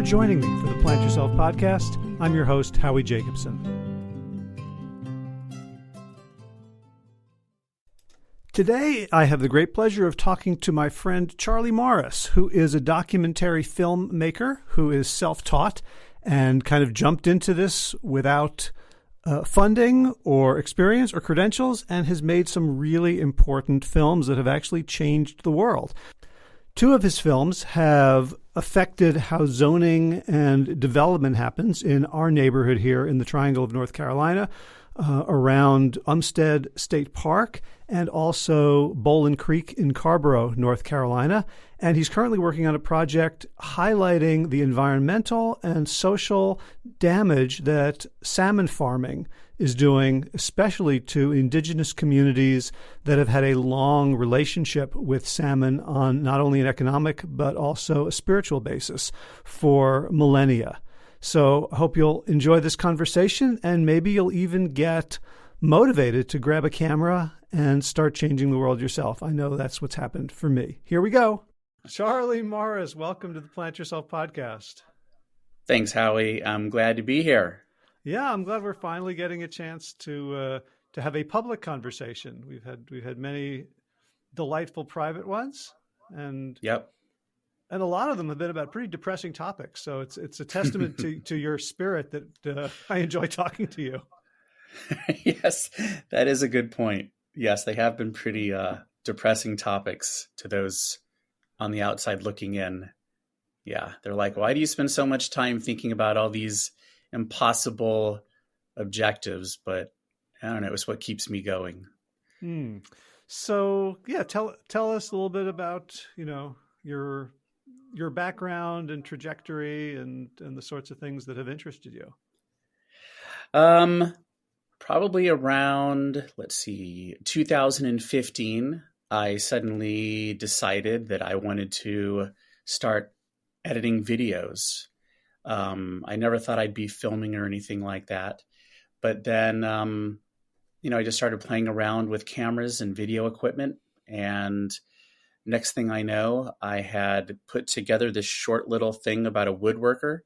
for joining me for the Plant Yourself podcast. I'm your host, Howie Jacobson. Today, I have the great pleasure of talking to my friend Charlie Morris, who is a documentary filmmaker who is self-taught and kind of jumped into this without funding or experience or credentials, and has made some really important films that have actually changed the world. Two of his films have affected how zoning and development happens in our neighborhood here in the Triangle of North Carolina, around Umstead State Park, and also Bowlin Creek in Carborough, North Carolina. And he's currently working on a project highlighting the environmental and social damage that salmon farming is doing, especially to indigenous communities that have had a long relationship with salmon on not only an economic but also a spiritual basis for millennia. So I hope you'll enjoy this conversation, and maybe you'll even get motivated to grab a camera and start changing the world yourself. I know that's what's happened for me. Here we go. Charlie Morris, welcome to the Plant Yourself podcast. Thanks, Howie. I'm glad to be here. Yeah, I'm glad we're finally getting a chance to have a public conversation. We've had many delightful private ones, and and a lot of them have been about pretty depressing topics. So it's a testament to your spirit that I enjoy talking to you. Yes, that is a good point. Yes, they have been pretty depressing topics to those on the outside looking in. Yeah, they're like, why do you spend so much time thinking about all these impossible objectives? But I don't know, it's what keeps me going. So yeah, tell us a little bit about, your background and trajectory and the sorts of things that have interested you. Probably around, 2015, I suddenly decided that I wanted to start editing videos. I never thought I'd be filming or anything like that. But then, I just started playing around with cameras and video equipment. And next thing I know, I had put together this short little thing about a woodworker,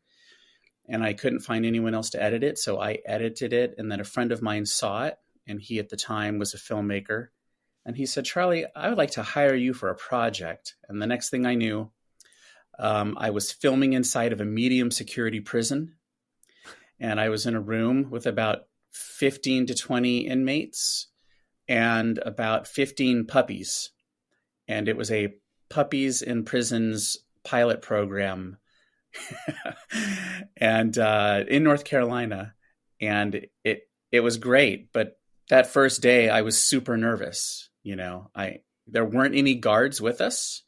and I couldn't find anyone else to edit it. So I edited it. And then a friend of mine saw it, and he at the time was a filmmaker. And he said, Charlie, I would like to hire you for a project. And the next thing I knew, I was filming inside of a medium security prison. And I was in a room with about 15 to 20 inmates and about 15 puppies. And it was a Puppies in Prisons pilot program and in North Carolina. And it was great. But that first day I was super nervous. There weren't any guards with us.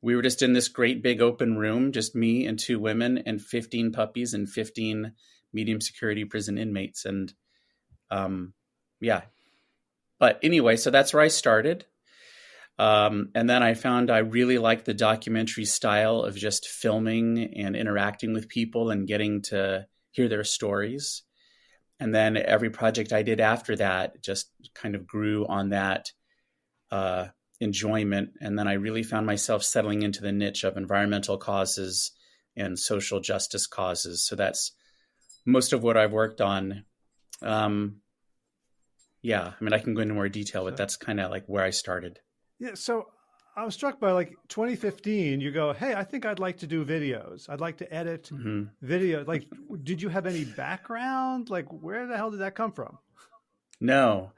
We were just in this great big open room, just me and two women and 15 puppies and 15 medium security prison inmates. And but anyway, so that's where I started. And then I found I really liked the documentary style of just filming and interacting with people and getting to hear their stories. And then every project I did after that just kind of grew on that enjoyment. And then I really found myself settling into the niche of environmental causes and social justice causes. So that's most of what I've worked on. I can go into more detail, but that's kind of like where I started. Yeah. So I was struck by 2015, you go, hey, I think I'd like to do videos. I'd like to edit video. Did you have any background? Where the hell did that come from? No.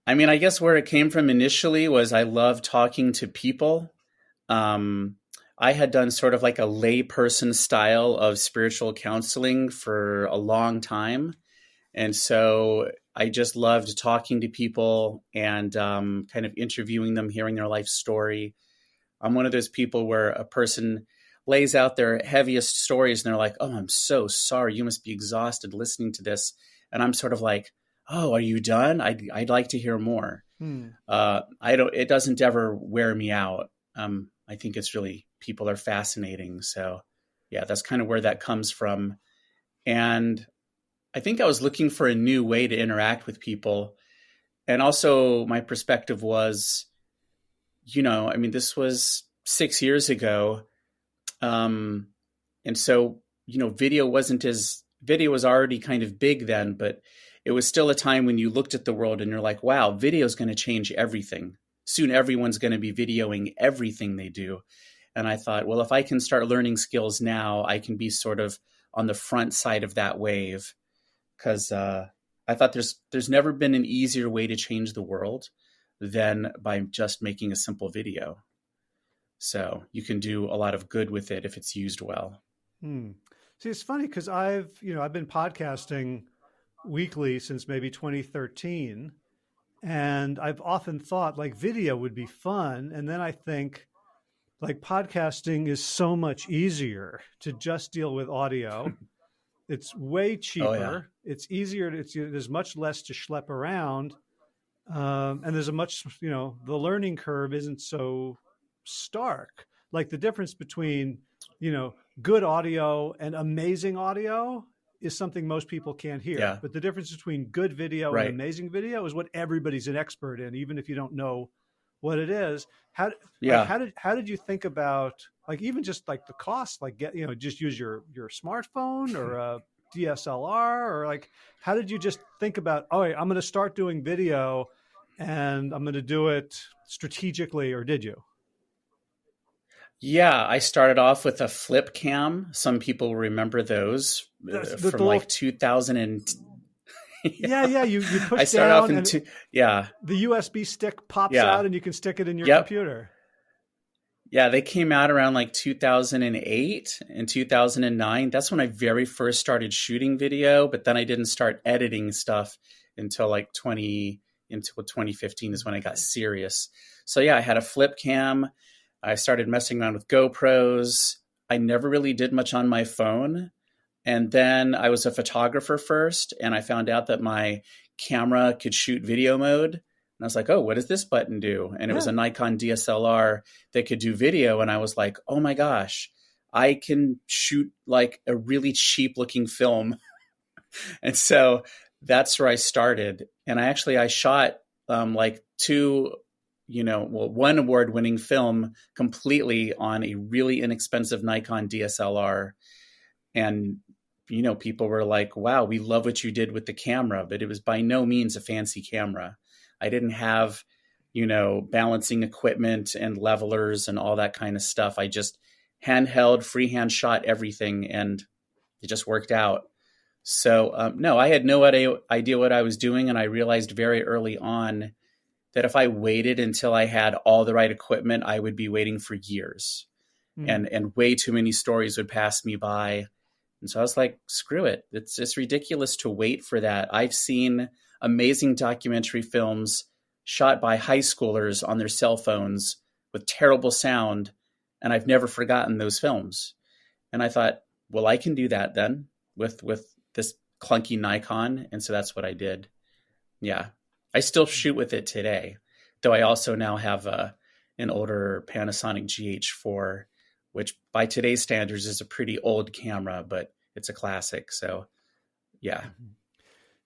I guess where it came from initially was I love talking to people. I had done sort of like a layperson style of spiritual counseling for a long time. And so I just loved talking to people and kind of interviewing them, hearing their life story. I'm one of those people where a person lays out their heaviest stories and they're like, oh, I'm so sorry. You must be exhausted listening to this. And I'm sort of like, oh, are you done? I'd like to hear more. It doesn't ever wear me out. I think it's really, people are fascinating. So yeah, that's kind of where that comes from. And I think I was looking for a new way to interact with people. And also my perspective was, this was 6 years ago. Um, and so, video was already kind of big then, but it was still a time when you looked at the world and you're like, wow, video is going to change everything. Soon everyone's going to be videoing everything they do. And I thought, well, if I can start learning skills now, I can be sort of on the front side of that wave. Because I thought there's never been an easier way to change the world than by just making a simple video. So you can do a lot of good with it if it's used well. See, it's funny because I've been podcasting weekly since maybe 2013, and I've often thought like video would be fun, and then I think like podcasting is so much easier to just deal with audio. It's way cheaper. Oh, yeah. It's easier. There's much less to schlep around, and there's the learning curve isn't so stark. Like the difference between good audio and amazing audio is something most people can't hear. Yeah. But the difference between good video Right. and amazing video is what everybody's an expert in, even if you don't know what it is. How did you think about like even just like the cost, like just use your smartphone or a DSLR, or like how did you just think about, oh, I'm going to start doing video and I'm going to do it strategically, or did you? Yeah, I started off with a flip cam. Some people remember those from like 2000 and yeah. You push I started down off in and the USB stick pops out and you can stick it in your computer. Yeah, they came out around like 2008 and 2009. That's when I very first started shooting video, but then I didn't start editing stuff until like 2015 is when I got serious. So yeah, I had a flip cam. I started messing around with GoPros. I never really did much on my phone. And then I was a photographer first, and I found out that my camera could shoot video mode. And I was like, oh, what does this button do? And it was a Nikon DSLR that could do video. And I was like, oh my gosh, I can shoot like a really cheap looking film. And so that's where I started. And I shot like one award-winning film completely on a really inexpensive Nikon DSLR. And, people were like, wow, we love what you did with the camera, but it was by no means a fancy camera. I didn't have, balancing equipment and levelers and all that kind of stuff. I just handheld, freehand shot everything, and it just worked out. So, no, I had no idea what I was doing. And I realized very early on that if I waited until I had all the right equipment, I would be waiting for years, and way too many stories would pass me by. And so I was like, screw it. It's ridiculous to wait for that. I've seen amazing documentary films shot by high schoolers on their cell phones with terrible sound, and I've never forgotten those films. And I thought, well, I can do that then with this clunky Nikon. And so that's what I did. Yeah. I still shoot with it today, though I also now have an older Panasonic GH4, which by today's standards is a pretty old camera, but it's a classic. So, yeah.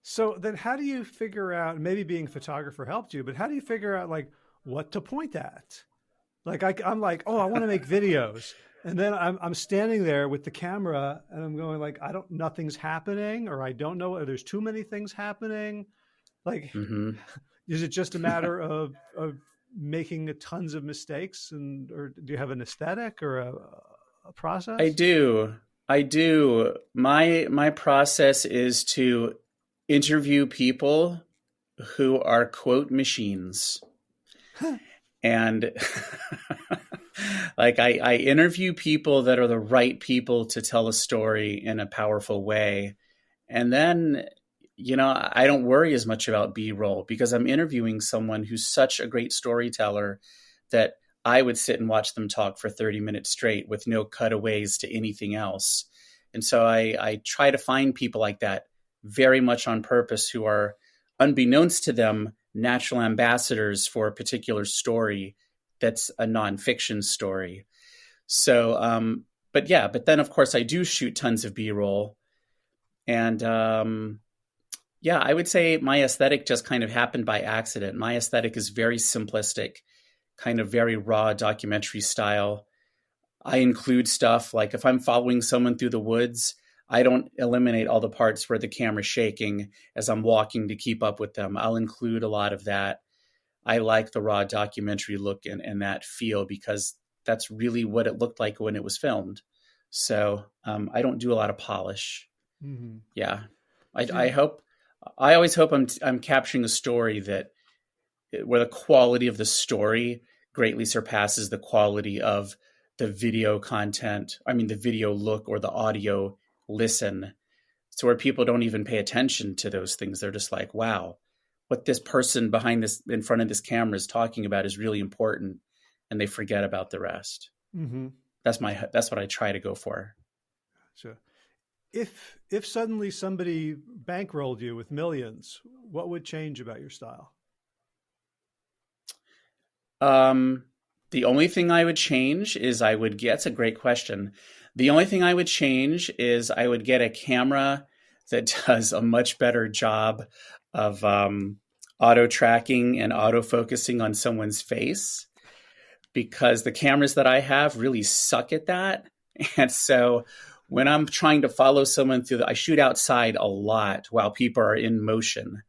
So then how do you figure out, maybe being a photographer helped you, but how do you figure out like what to point at? Like I'm like, oh, I want to make videos. And then I'm standing there with the camera and I'm going like, nothing's happening, or I don't know, or there's too many things happening. Like, is it just a matter of making tons of mistakes, or do you have an aesthetic or a process? I do. My process is to interview people who are quote machines. And like I interview people that are the right people to tell a story in a powerful way. And then, I don't worry as much about B-roll because I'm interviewing someone who's such a great storyteller that I would sit and watch them talk for 30 minutes straight with no cutaways to anything else. And so I try to find people like that very much on purpose, who are, unbeknownst to them, natural ambassadors for a particular story that's a nonfiction story. So, but then of course I do shoot tons of B-roll. And I would say my aesthetic just kind of happened by accident. My aesthetic is very simplistic, kind of very raw documentary style. I include stuff like if I'm following someone through the woods, I don't eliminate all the parts where the camera's shaking as I'm walking to keep up with them. I'll include a lot of that. I like the raw documentary look and that feel because that's really what it looked like when it was filmed. So I don't do a lot of polish. Mm-hmm. Yeah, I always hope I'm capturing a story where the quality of the story greatly surpasses the quality of the video content. I mean, the video look or the audio listen. So where people don't even pay attention to those things. They're just like, wow, what this person in front of this camera is talking about is really important. And they forget about the rest. Mm-hmm. That's what I try to go for. So if suddenly somebody bankrolled you with millions, what would change about your style? The only thing I would change is that's a great question. The only thing I would change is I would get a camera that does a much better job of auto tracking and auto focusing on someone's face, because the cameras that I have really suck at that. And so when I'm trying to follow someone I shoot outside a lot while people are in motion.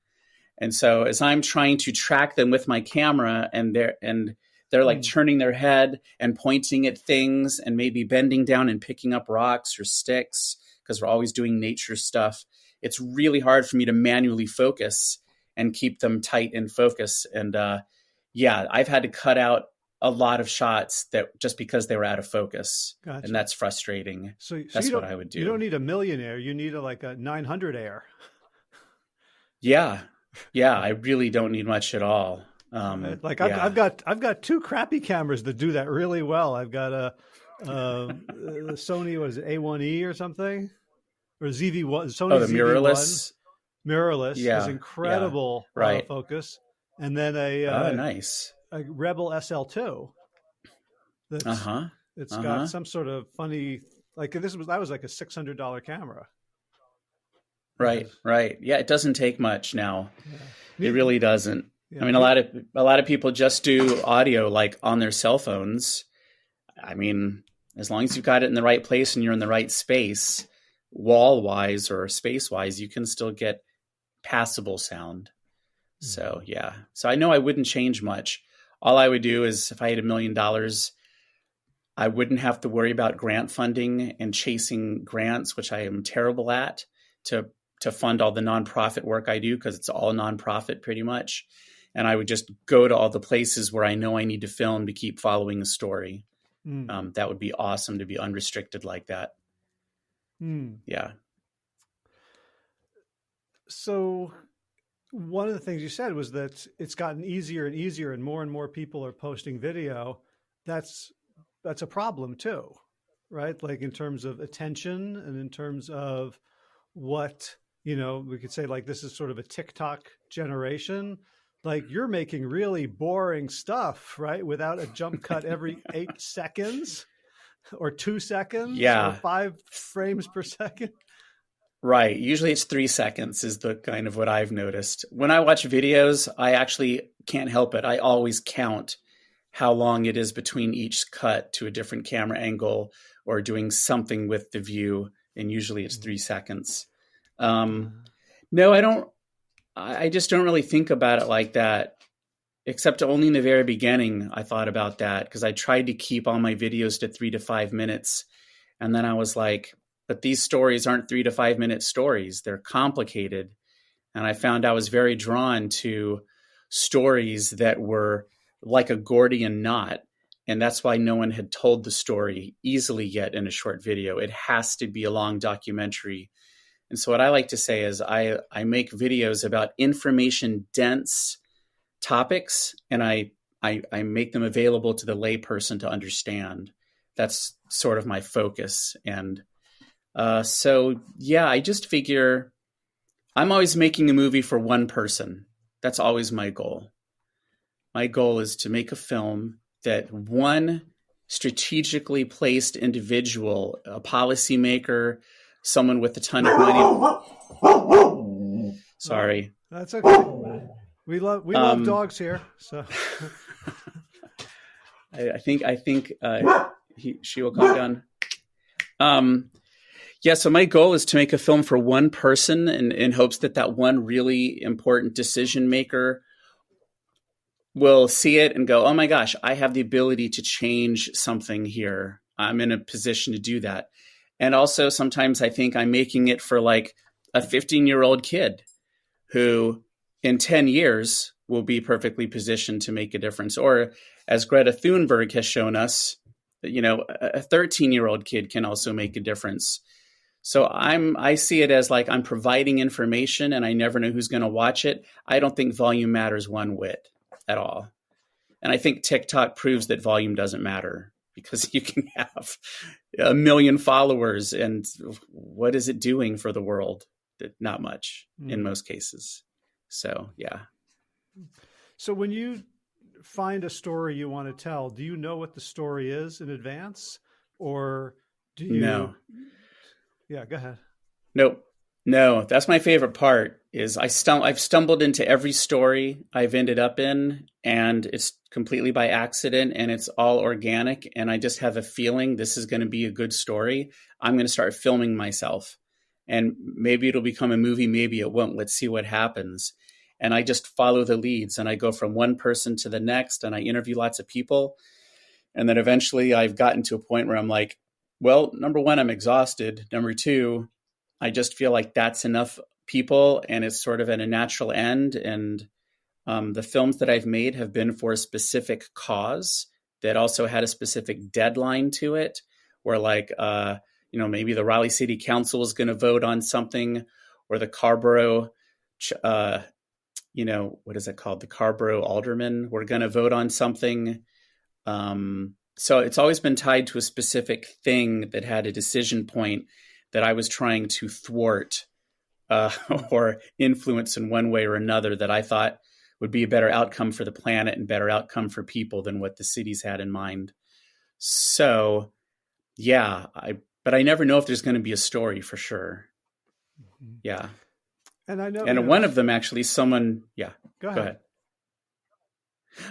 And so as I'm trying to track them with my camera and they're like turning their head and pointing at things and maybe bending down and picking up rocks or sticks, because we're always doing nature stuff, it's really hard for me to manually focus and keep them tight in focus. And I've had to cut out a lot of shots that just because they were out of focus. Gotcha. And that's frustrating. So that's what I would do. You don't need a millionaire. You need like a 900 air. Yeah. I really don't need much at all. I've got two crappy cameras that do that really well. I've got a Sony, was it A1E or something, or ZV1? Sony the ZV1. Mirrorless is incredible focus, and then a Rebel SL2. It's got some sort of funny, that was like a $600 camera. Right. Yeah, it doesn't take much now. Yeah. It really doesn't. Yeah. I mean, a lot of people just do audio like on their cell phones. I mean, as long as you've got it in the right place and you're in the right space, wall-wise or space-wise, you can still get passable sound. Mm-hmm. So, yeah. So I know I wouldn't change much. All I would do is if I had $1 million, I wouldn't have to worry about grant funding and chasing grants, which I am terrible at, to fund all the nonprofit work I do, because it's all nonprofit pretty much. And I would just go to all the places where I know I need to film to keep following a story. That would be awesome to be unrestricted like that. Yeah. So one of the things you said was that it's gotten easier and easier and more people are posting video. That's a problem too, right? Like in terms of attention and in terms of what, we could say like this is sort of a TikTok generation. Like you're making really boring stuff, right? Without a jump cut every 8 seconds or 2 seconds or 5 frames per second. Right. Usually it's 3 seconds is the kind of what I've noticed. When I watch videos, I actually can't help it. I always count how long it is between each cut to a different camera angle or doing something with the view. And usually it's 3 seconds. No, I don't. I just don't really think about it like that, except only in the very beginning. I thought about that because I tried to keep all my videos to 3 to 5 minutes. And then I was like, but these stories aren't 3 to 5 minute stories. They're complicated. And I found I was very drawn to stories that were like a Gordian knot. And that's why no one had told the story easily yet in a short video. It has to be a long documentary. And so what I like to say is I make videos about information dense topics, and I make them available to the layperson to understand. That's sort of my focus. And I just figure I'm always making a movie for one person. That's always my goal. My goal is to make a film that one strategically placed individual, a policymaker, someone with a ton of money. Sorry. That's okay. We love dogs here. So I think She will calm down. Yeah, so my goal is to make a film for one person in hopes that that one really important decision maker will see it and go, oh my gosh, I have the ability to change something here. I'm in a position to do that. And also sometimes I think I'm making it for like a 15-year-old kid who in 10 years will be perfectly positioned to make a difference. Or as Greta Thunberg has shown us, a 13-year-old kid can also make a difference. So I see it as like I'm providing information and I never know who's going to watch it. I don't think volume matters one whit at all. And I think TikTok proves that volume doesn't matter because you can have 1 million followers and what is it doing for the world? Not much in most cases. So, yeah. So when you find a story you want to tell, do you know what the story is in advance or do you? No. Yeah, go ahead. No, that's my favorite part is I've stumbled into every story I've ended up in and it's completely by accident and it's all organic. And I just have a feeling this is going to be a good story. I'm going to start filming myself and maybe it'll become a movie. Maybe it won't. Let's see what happens. And I just follow the leads and I go from one person to the next and I interview lots of people. And then eventually I've gotten to a point where I'm like, well, number one, I'm exhausted. Number two, I just feel like that's enough people and it's sort of at a natural end. And the films that I've made have been for a specific cause that also had a specific deadline to it where like, maybe the Raleigh City Council is going to vote on something or the Carborough, what is it called? The Carborough Aldermen were going to vote on something. So it's always been tied to a specific thing that had a decision point that I was trying to thwart or influence in one way or another that I thought would be a better outcome for the planet and better outcome for people than what the cities had in mind. So, yeah, but I never know if there's going to be a story for sure. Yeah. And I know, and one of them actually Go ahead.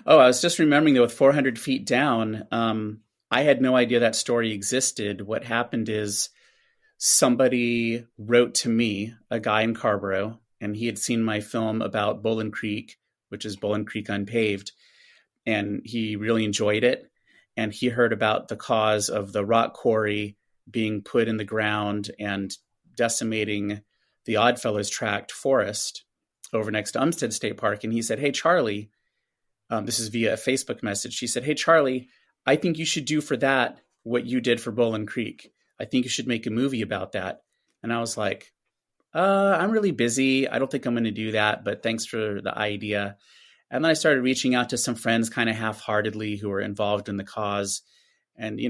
Oh, I was just remembering though, with 400 feet down, I had no idea that story existed. What happened is somebody wrote to me, a guy in Carborough, and he had seen my film about Bowling Creek, which is Bowling Creek Unpaved, and he really enjoyed it. And he heard about the cause of the rock quarry being put in the ground and decimating the Oddfellows Tract forest over next to Umstead State Park. And he said, hey, Charlie, this is via a Facebook message. She said, hey, Charlie, I think you should do for that what you did for Bowling Creek. I think you should make a movie about that. And I was like, I'm really busy. I don't think I'm going to do that, but thanks for the idea. And then I started reaching out to some friends kind of half-heartedly who were involved in the cause. And,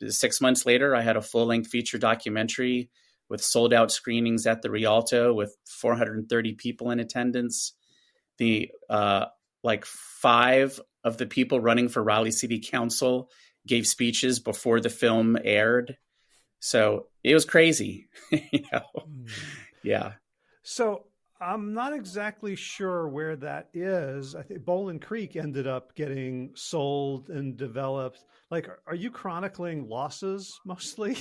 6 months later, I had a full-length feature documentary with sold-out screenings at the Rialto with 430 people in attendance. The 5 of the people running for Raleigh City Council gave speeches before the film aired. So it was crazy, Yeah. So I'm not exactly sure where that is. I think Bowling Creek ended up getting sold and developed. Like, are you chronicling losses mostly?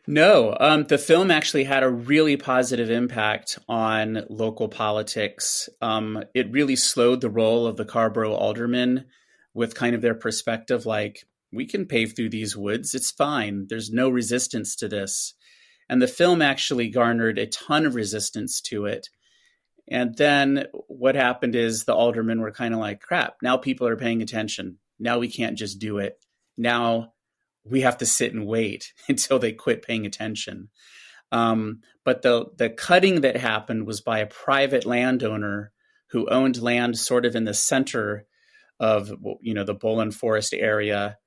No, the film actually had a really positive impact on local politics. It really slowed the role of the Carborough aldermen with kind of their perspective, like, we can pave through these woods. It's fine. There's no resistance to this. And the film actually garnered a ton of resistance to it. And then what happened is the aldermen were kind of like, crap, now people are paying attention. Now we can't just do it. Now we have to sit and wait until they quit paying attention. But the cutting that happened was by a private landowner who owned land sort of in the center of, the Bowling Forest area.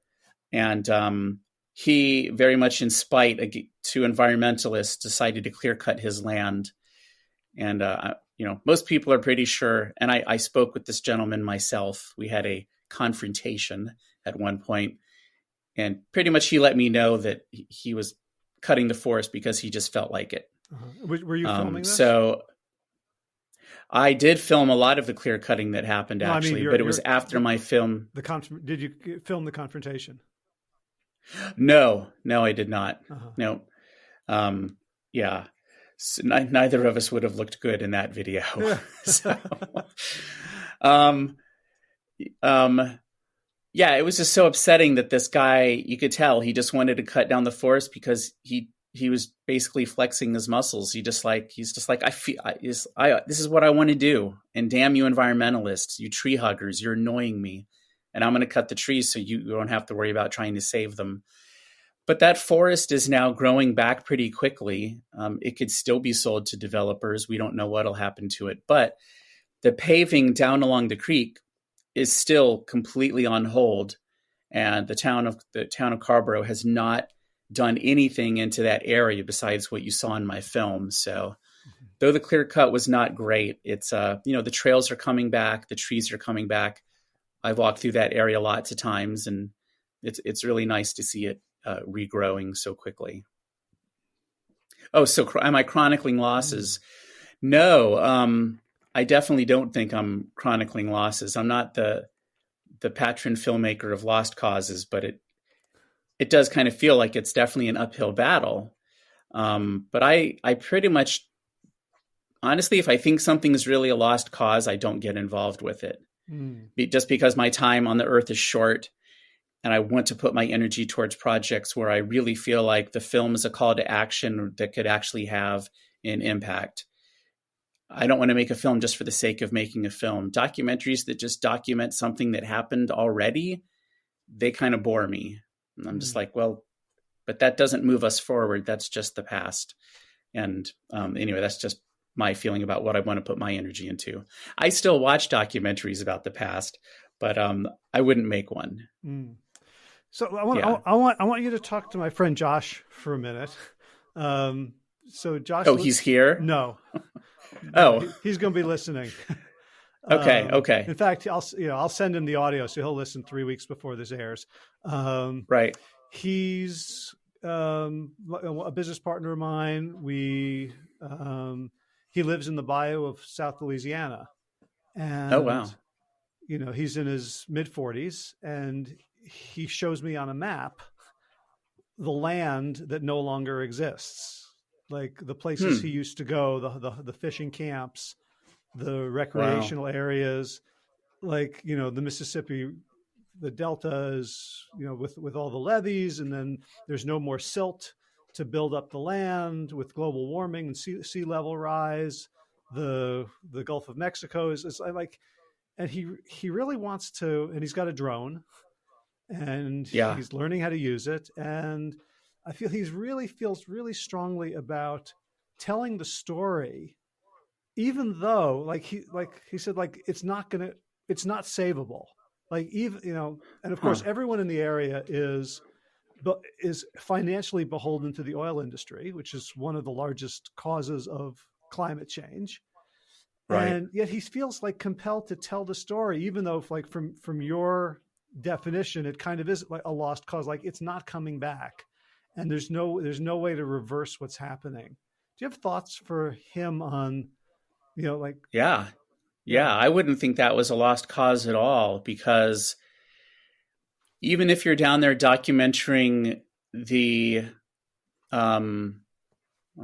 And he, very much in spite to environmentalists, decided to clear cut his land. And, most people are pretty sure. And I spoke with this gentleman myself. We had a confrontation at one point. And pretty much he let me know that he was cutting the forest because he just felt like it. Uh-huh. Were you filming this? So I did film a lot of the clear cutting that happened, actually, but it was after my film. Did you film the confrontation? No, no, I did not. Uh-huh. No. Um, yeah. So neither of us would have looked good in that video. So, um, um, yeah, it was just so upsetting that this guy, you could tell he just wanted to cut down the forest because he was basically flexing his muscles. He's just like, this is what I want to do. And damn you environmentalists, you tree huggers, you're annoying me. And I'm going to cut the trees so you don't have to worry about trying to save them. But that forest is now growing back pretty quickly. It could still be sold to developers. We don't know what'll happen to it. But the paving down along the creek is still completely on hold. And the town of Carborough has not done anything into that area besides what you saw in my film. So though the clear cut was not great, it's the trails are coming back, the trees are coming back. I've walked through that area lots of times, and it's really nice to see it regrowing so quickly. Oh, so am I chronicling losses? No, I definitely don't think I'm chronicling losses. I'm not the patron filmmaker of lost causes, but it does kind of feel like it's definitely an uphill battle. But I pretty much, honestly, if I think something is really a lost cause, I don't get involved with it. Just because my time on the earth is short, and I want to put my energy towards projects where I really feel like the film is a call to action that could actually have an impact. I don't want to make a film just for the sake of making a film. Documentaries that just document something that happened already, they kind of bore me. And I'm just like, well, but that doesn't move us forward. That's just the past. And anyway, that's just my feeling about what I want to put my energy into. I still watch documentaries about the past, but I wouldn't make one. So I want you to talk to my friend Josh for a minute. So Josh. Oh, he's here? No. Oh, he's going to be listening. Okay. In fact, I'll send him the audio, so he'll listen 3 weeks before this airs. Right. He's a business partner of mine. He lives in the bayou of South Louisiana, and oh wow, he's in his mid-40s, and he shows me on a map the land that no longer exists, like the places he used to go, the fishing camps, the recreational areas, like the Mississippi, the Delta is with all the levees, and then there's no more silt to build up the land with global warming and sea level rise. The Gulf of Mexico is like, and he really wants to, and he's got a drone, and he's learning how to use it. And I feel feels really strongly about telling the story, even though like he said, like it's not savable. Like even, and of course everyone in the area is financially beholden to the oil industry, which is one of the largest causes of climate change. Right. And yet he feels like compelled to tell the story, even though like from your definition, it kind of is like a lost cause. Like it's not coming back, and there's no way to reverse what's happening. Do you have thoughts for him on, like? Yeah. I wouldn't think that was a lost cause at all, because even if you're down there documenting the, I'm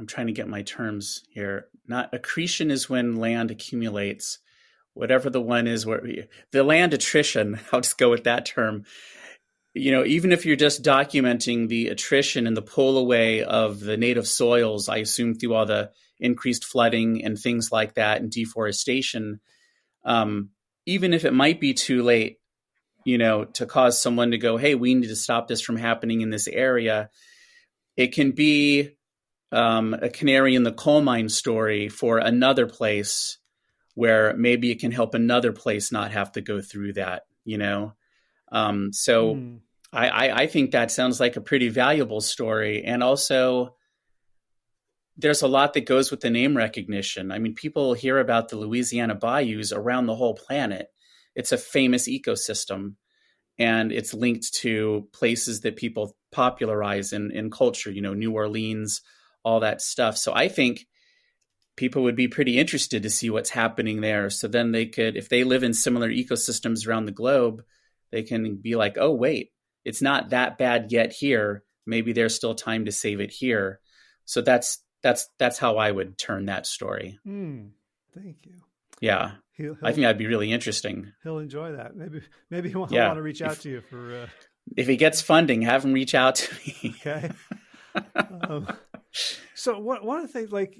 trying to get my terms here. Not accretion is when land accumulates. Whatever the one is, where the land attrition, I'll just go with that term. Even if you're just documenting the attrition and the pull away of the native soils, I assume through all the increased flooding and things like that and deforestation, even if it might be too late, to cause someone to go, hey, we need to stop this from happening in this area, it can be a canary in the coal mine story for another place where maybe it can help another place not have to go through that, I think that sounds like a pretty valuable story. And also, there's a lot that goes with the name recognition. I mean, people hear about the Louisiana bayous around the whole planet. It's a famous ecosystem, and it's linked to places that people popularize in culture, New Orleans, all that stuff. So I think people would be pretty interested to see what's happening there. So then they could, if they live in similar ecosystems around the globe, they can be like, oh, wait, it's not that bad yet here. Maybe there's still time to save it here. So that's how I would turn that story. Thank you. Yeah. I think that'd be really interesting. He'll enjoy that. Maybe he'll want to reach out to you for. If he gets funding, have him reach out to me. Okay. So one of the things, like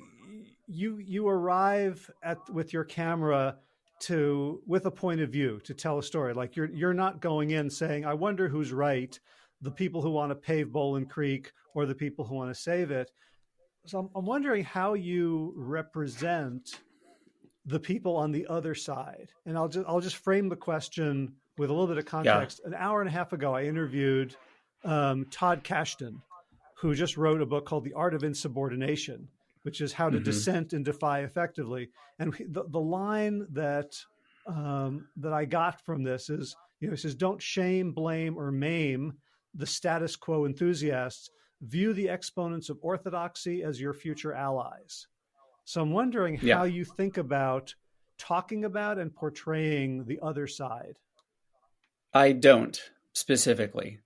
you arrive with your camera with a point of view to tell a story. Like you're not going in saying, I wonder who's right, the people who want to pave Bowling Creek or the people who want to save it. So I'm wondering how you represent the people on the other side. And I'll just frame the question with a little bit of context. Yeah. An hour and a half ago, I interviewed Todd Kashdan, who just wrote a book called The Art of Insubordination, which is how to dissent and defy effectively. And the line that I got from this is, he says, don't shame, blame, or maim the status quo enthusiasts. View the exponents of orthodoxy as your future allies. So I'm wondering how you think about talking about and portraying the other side. I don't specifically.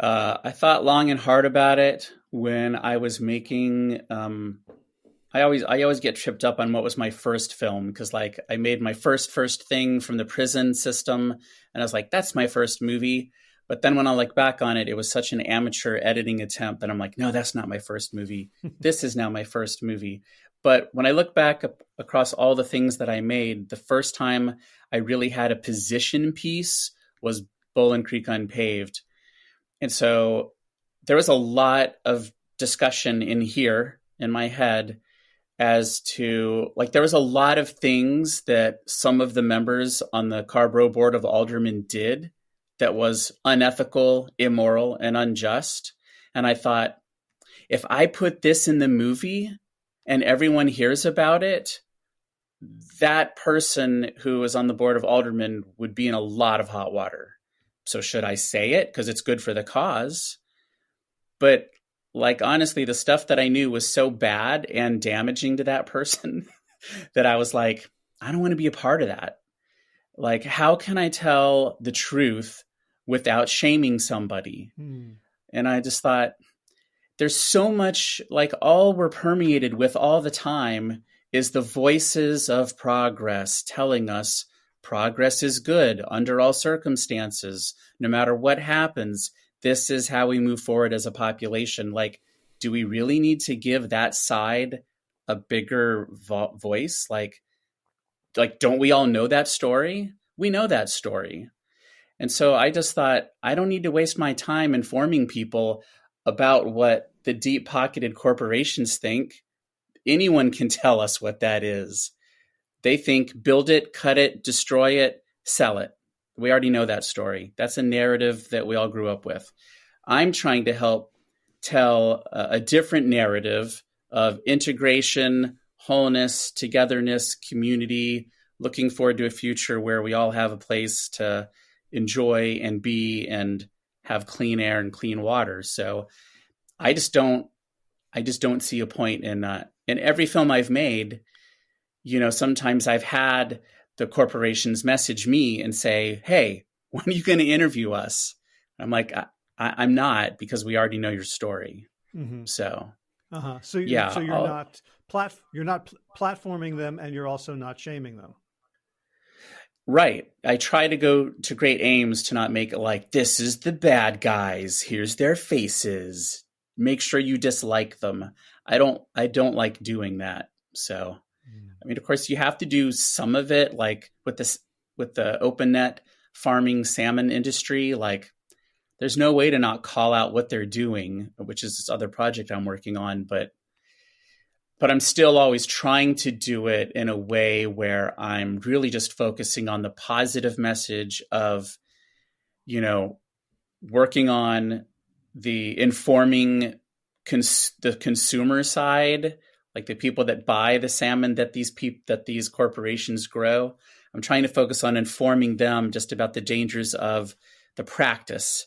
I thought long and hard about it when I was making. I always get tripped up on what was my first film, because like I made my first thing from the prison system, and I was like, that's my first movie. But then when I look back on it, it was such an amateur editing attempt that I'm like, no, that's not my first movie. This is now my first movie. But when I look back across all the things that I made, the first time I really had a position piece was Bowling Creek Unpaved. And so there was a lot of discussion in here in my head as to, like, there was a lot of things that some of the members on the Carborough Board of Aldermen did that was unethical, immoral, and unjust. And I thought, if I put this in the movie and everyone hears about it, that person who is on the Board of Aldermen would be in a lot of hot water. So should I say it? Because it's good for the cause. But like, honestly, the stuff that I knew was so bad and damaging to that person that I was like, I don't want to be a part of that. Like, how can I tell the truth without shaming somebody? And I just thought, there's so much, like, all we're permeated with all the time is the voices of progress telling us progress is good under all circumstances, no matter what happens. This is how we move forward as a population. Like, do we really need to give that side a bigger voice? Like, don't we all know that story? We know that story. And so I just thought, I don't need to waste my time informing people about what the deep-pocketed corporations think. Anyone can tell us what that is. They think build it, cut it, destroy it, sell it. We already know that story. That's a narrative that we all grew up with. I'm trying to help tell a different narrative of integration, wholeness, togetherness, community, looking forward to a future where we all have a place to enjoy and be and have clean air and clean water. So I just don't see a point in every film I've made. Sometimes I've had the corporations message me and say, hey, when are you going to interview us? I'm like, I'm not, because we already know your story. So, so you're not platforming them, and you're also not shaming them. Right. I try to go to great aims to not make it like, this is the bad guys. Here's their faces. Make sure you dislike them. I don't like doing that. So, I mean, of course, you have to do some of it, like with the open net farming salmon industry. Like, there's no way to not call out what they're doing, which is this other project I'm working on. But I'm still always trying to do it in a way where I'm really just focusing on the positive message of, working on the informing the consumer side, like the people that buy the salmon that these corporations grow. I'm trying to focus on informing them just about the dangers of the practice.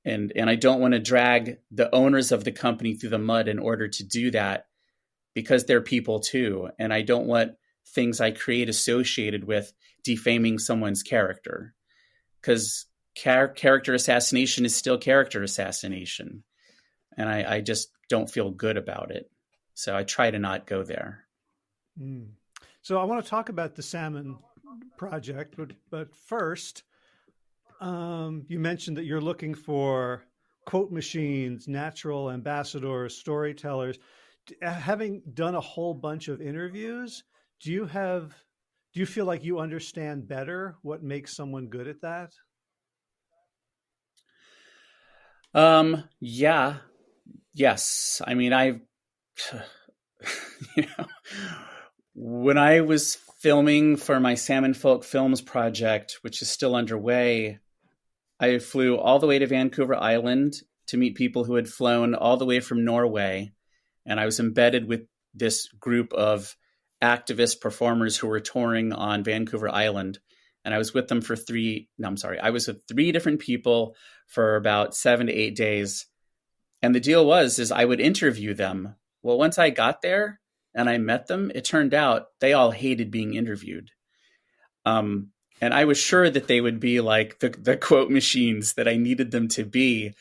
And I don't want to drag the owners of the company through the mud in order to do that, because they're people too. And I don't want things I create associated with defaming someone's character, because character assassination is still character assassination. And I just don't feel good about it. So I try to not go there. Mm. So I want to talk about the Salmon project, but first, you mentioned that you're looking for quote machines, natural ambassadors, storytellers. Having done a whole bunch of interviews, do you feel like you understand better what makes someone good at that? Yeah. Yes. I mean, you know, when I was filming for my Salmon Folk Films project, which is still underway, I flew all the way to Vancouver Island to meet people who had flown all the way from Norway. And I was embedded with this group of activist performers who were touring on Vancouver Island. And I was with them for I was with 3 different people for about 7 to 8 days. And the deal is I would interview them. Well, once I got there and I met them, it turned out they all hated being interviewed. And I was sure that they would be like the quote machines that I needed them to be.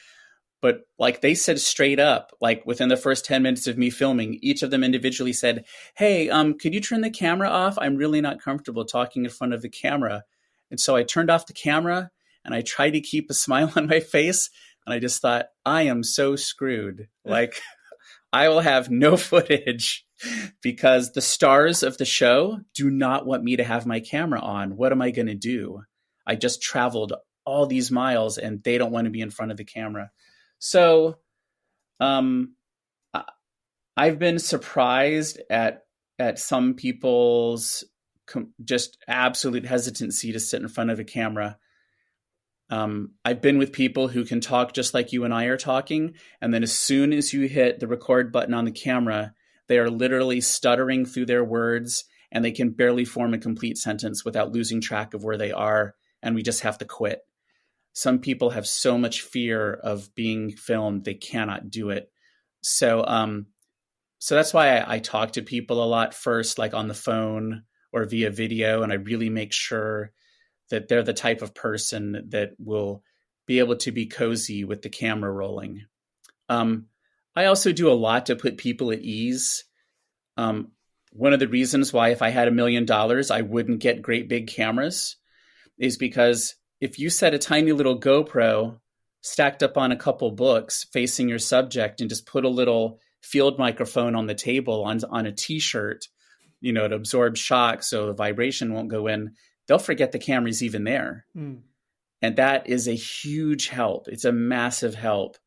But like they said straight up, like within the first 10 minutes of me filming, each of them individually said, "Hey, could you turn the camera off? I'm really not comfortable talking in front of the camera." And so I turned off the camera and I tried to keep a smile on my face. And I just thought, I am so screwed. Like I will have no footage because the stars of the show do not want me to have my camera on. What am I going to do? I just traveled all these miles and they don't want to be in front of the camera. So I've been surprised at some people's just absolute hesitancy to sit in front of a camera. I've been with people who can talk just like you and I are talking. And then as soon as you hit the record button on the camera, they are literally stuttering through their words and they can barely form a complete sentence without losing track of where they are. And we just have to quit. Some people have so much fear of being filmed, they cannot do it. So that's why I talk to people a lot first, like on the phone or via video. And I really make sure that they're the type of person that will be able to be cozy with the camera rolling. I also do a lot to put people at ease. One of the reasons why if I had $1 million, I wouldn't get great big cameras is because if you set a tiny little GoPro stacked up on a couple books facing your subject and just put a little field microphone on the table on a t-shirt, to absorb shock so the vibration won't go in, they'll forget the camera's even there. Mm. And that is a huge help. It's a massive help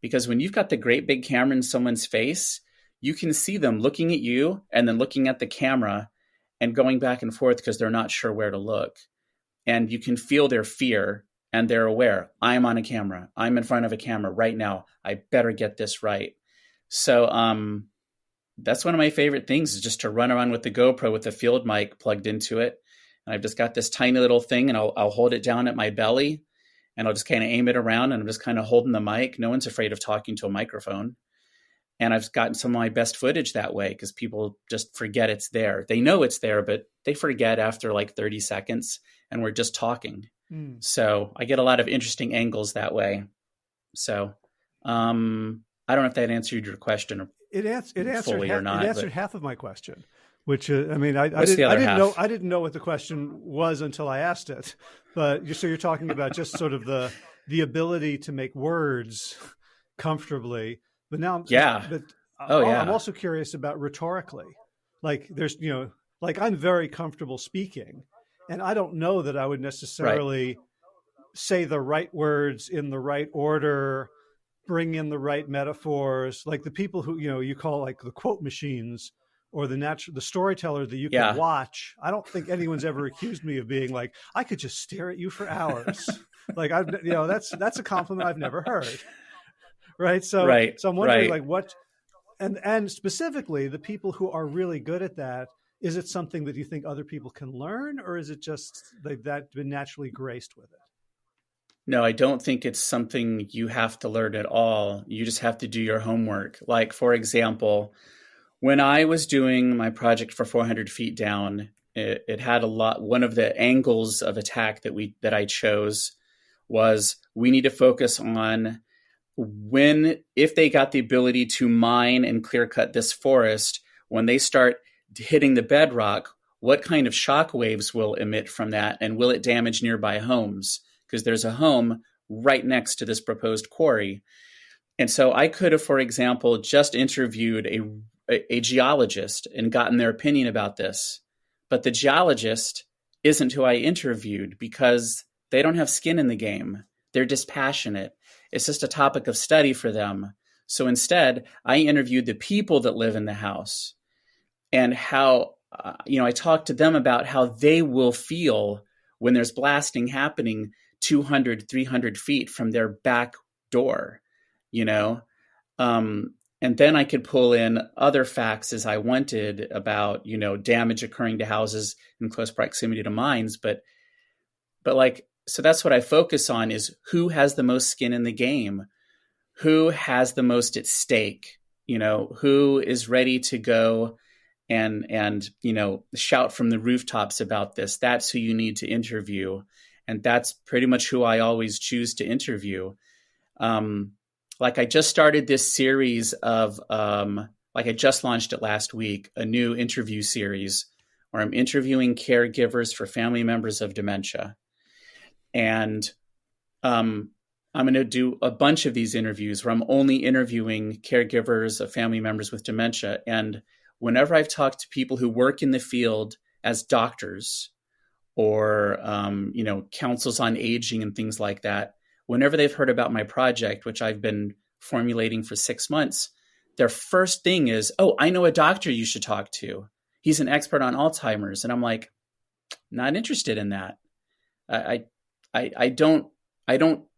because when you've got the great big camera in someone's face, you can see them looking at you and then looking at the camera and going back and forth because they're not sure where to look. And you can feel their fear and they're aware, I'm on a camera. I'm in front of a camera right now. I better get this right. So that's one of my favorite things is just to run around with the GoPro with the field mic plugged into it. And I've just got this tiny little thing and I'll hold it down at my belly and I'll just kind of aim it around and I'm just kind of holding the mic. No one's afraid of talking to a microphone. And I've gotten some of my best footage that way because people just forget it's there. They know it's there, but they forget after like 30 seconds and we're just talking. Mm. So I get a lot of interesting angles that way. So I don't know if that answered your question or it answered fully or not. It answered half of my question. Which I didn't know what the question was until I asked it. But so you're talking about just sort of the ability to make words comfortably. But now, I'm also curious about rhetorically. Like there's, like I'm very comfortable speaking, and I don't know that I would necessarily say the right words in the right order, bring in the right metaphors. Like the people who you call like the quote machines. Or the storyteller that you can watch. I don't think anyone's ever accused me of being like, I could just stare at you for hours. Like that's a compliment I've never heard. Right. So I'm wondering like what, and specifically the people who are really good at that, is it something that you think other people can learn or is it just they've been naturally graced with it? No, I don't think it's something you have to learn at all. You just have to do your homework. Like, for example, when I was doing my project for 400 Feet Down, it had one of the angles of attack that I chose was we need to focus on if they got the ability to mine and clear cut this forest, when they start hitting the bedrock, what kind of shock waves will emit from that, and will it damage nearby homes? Because there's a home right next to this proposed quarry. And so I could have, for example, just interviewed a geologist and gotten their opinion about this. But the geologist isn't who I interviewed because they don't have skin in the game. They're dispassionate. It's just a topic of study for them. So instead, I interviewed the people that live in the house and how, I talked to them about how they will feel when there's blasting happening 200, 300 feet from their back door, and then I could pull in other facts as I wanted about, damage occurring to houses in close proximity to mines. But so that's what I focus on, is who has the most skin in the game, who has the most at stake, who is ready to go and shout from the rooftops about this. That's who you need to interview. And that's pretty much who I always choose to interview. I just started this series of, I just launched it last week, a new interview series where I'm interviewing caregivers for family members of dementia. And I'm going to do a bunch of these interviews where I'm only interviewing caregivers of family members with dementia. And whenever I've talked to people who work in the field as doctors or, councils on aging and things like that, whenever they've heard about my project, which I've been formulating for 6 months, their first thing is, "Oh, I know a doctor you should talk to. He's an expert on Alzheimer's." And I'm like, not interested in that. I don't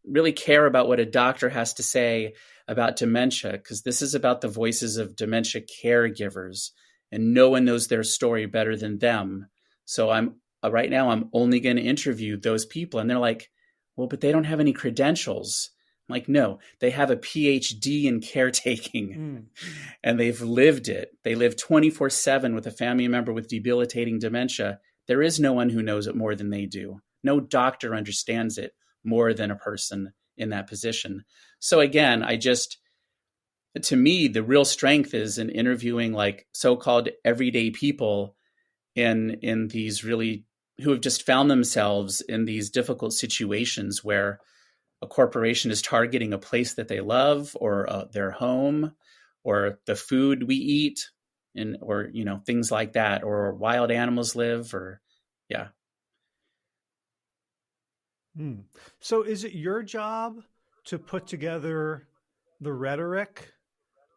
really care about what a doctor has to say about dementia, because this is about the voices of dementia caregivers, and no one knows their story better than them. So right now I'm only going to interview those people. And they're like, "Well, but they don't have any credentials." I'm like, no, they have a PhD in caretaking and they've lived it. They live 24/7 with a family member with debilitating dementia. There is no one who knows it more than they do. No doctor understands it more than a person in that position. So again, to me, the real strength is in interviewing so-called everyday people in these really, who have just found themselves in these difficult situations where a corporation is targeting a place that they love, or their home, or the food we eat, or things like that, or wild animals live, or yeah. So is it your job to put together the rhetoric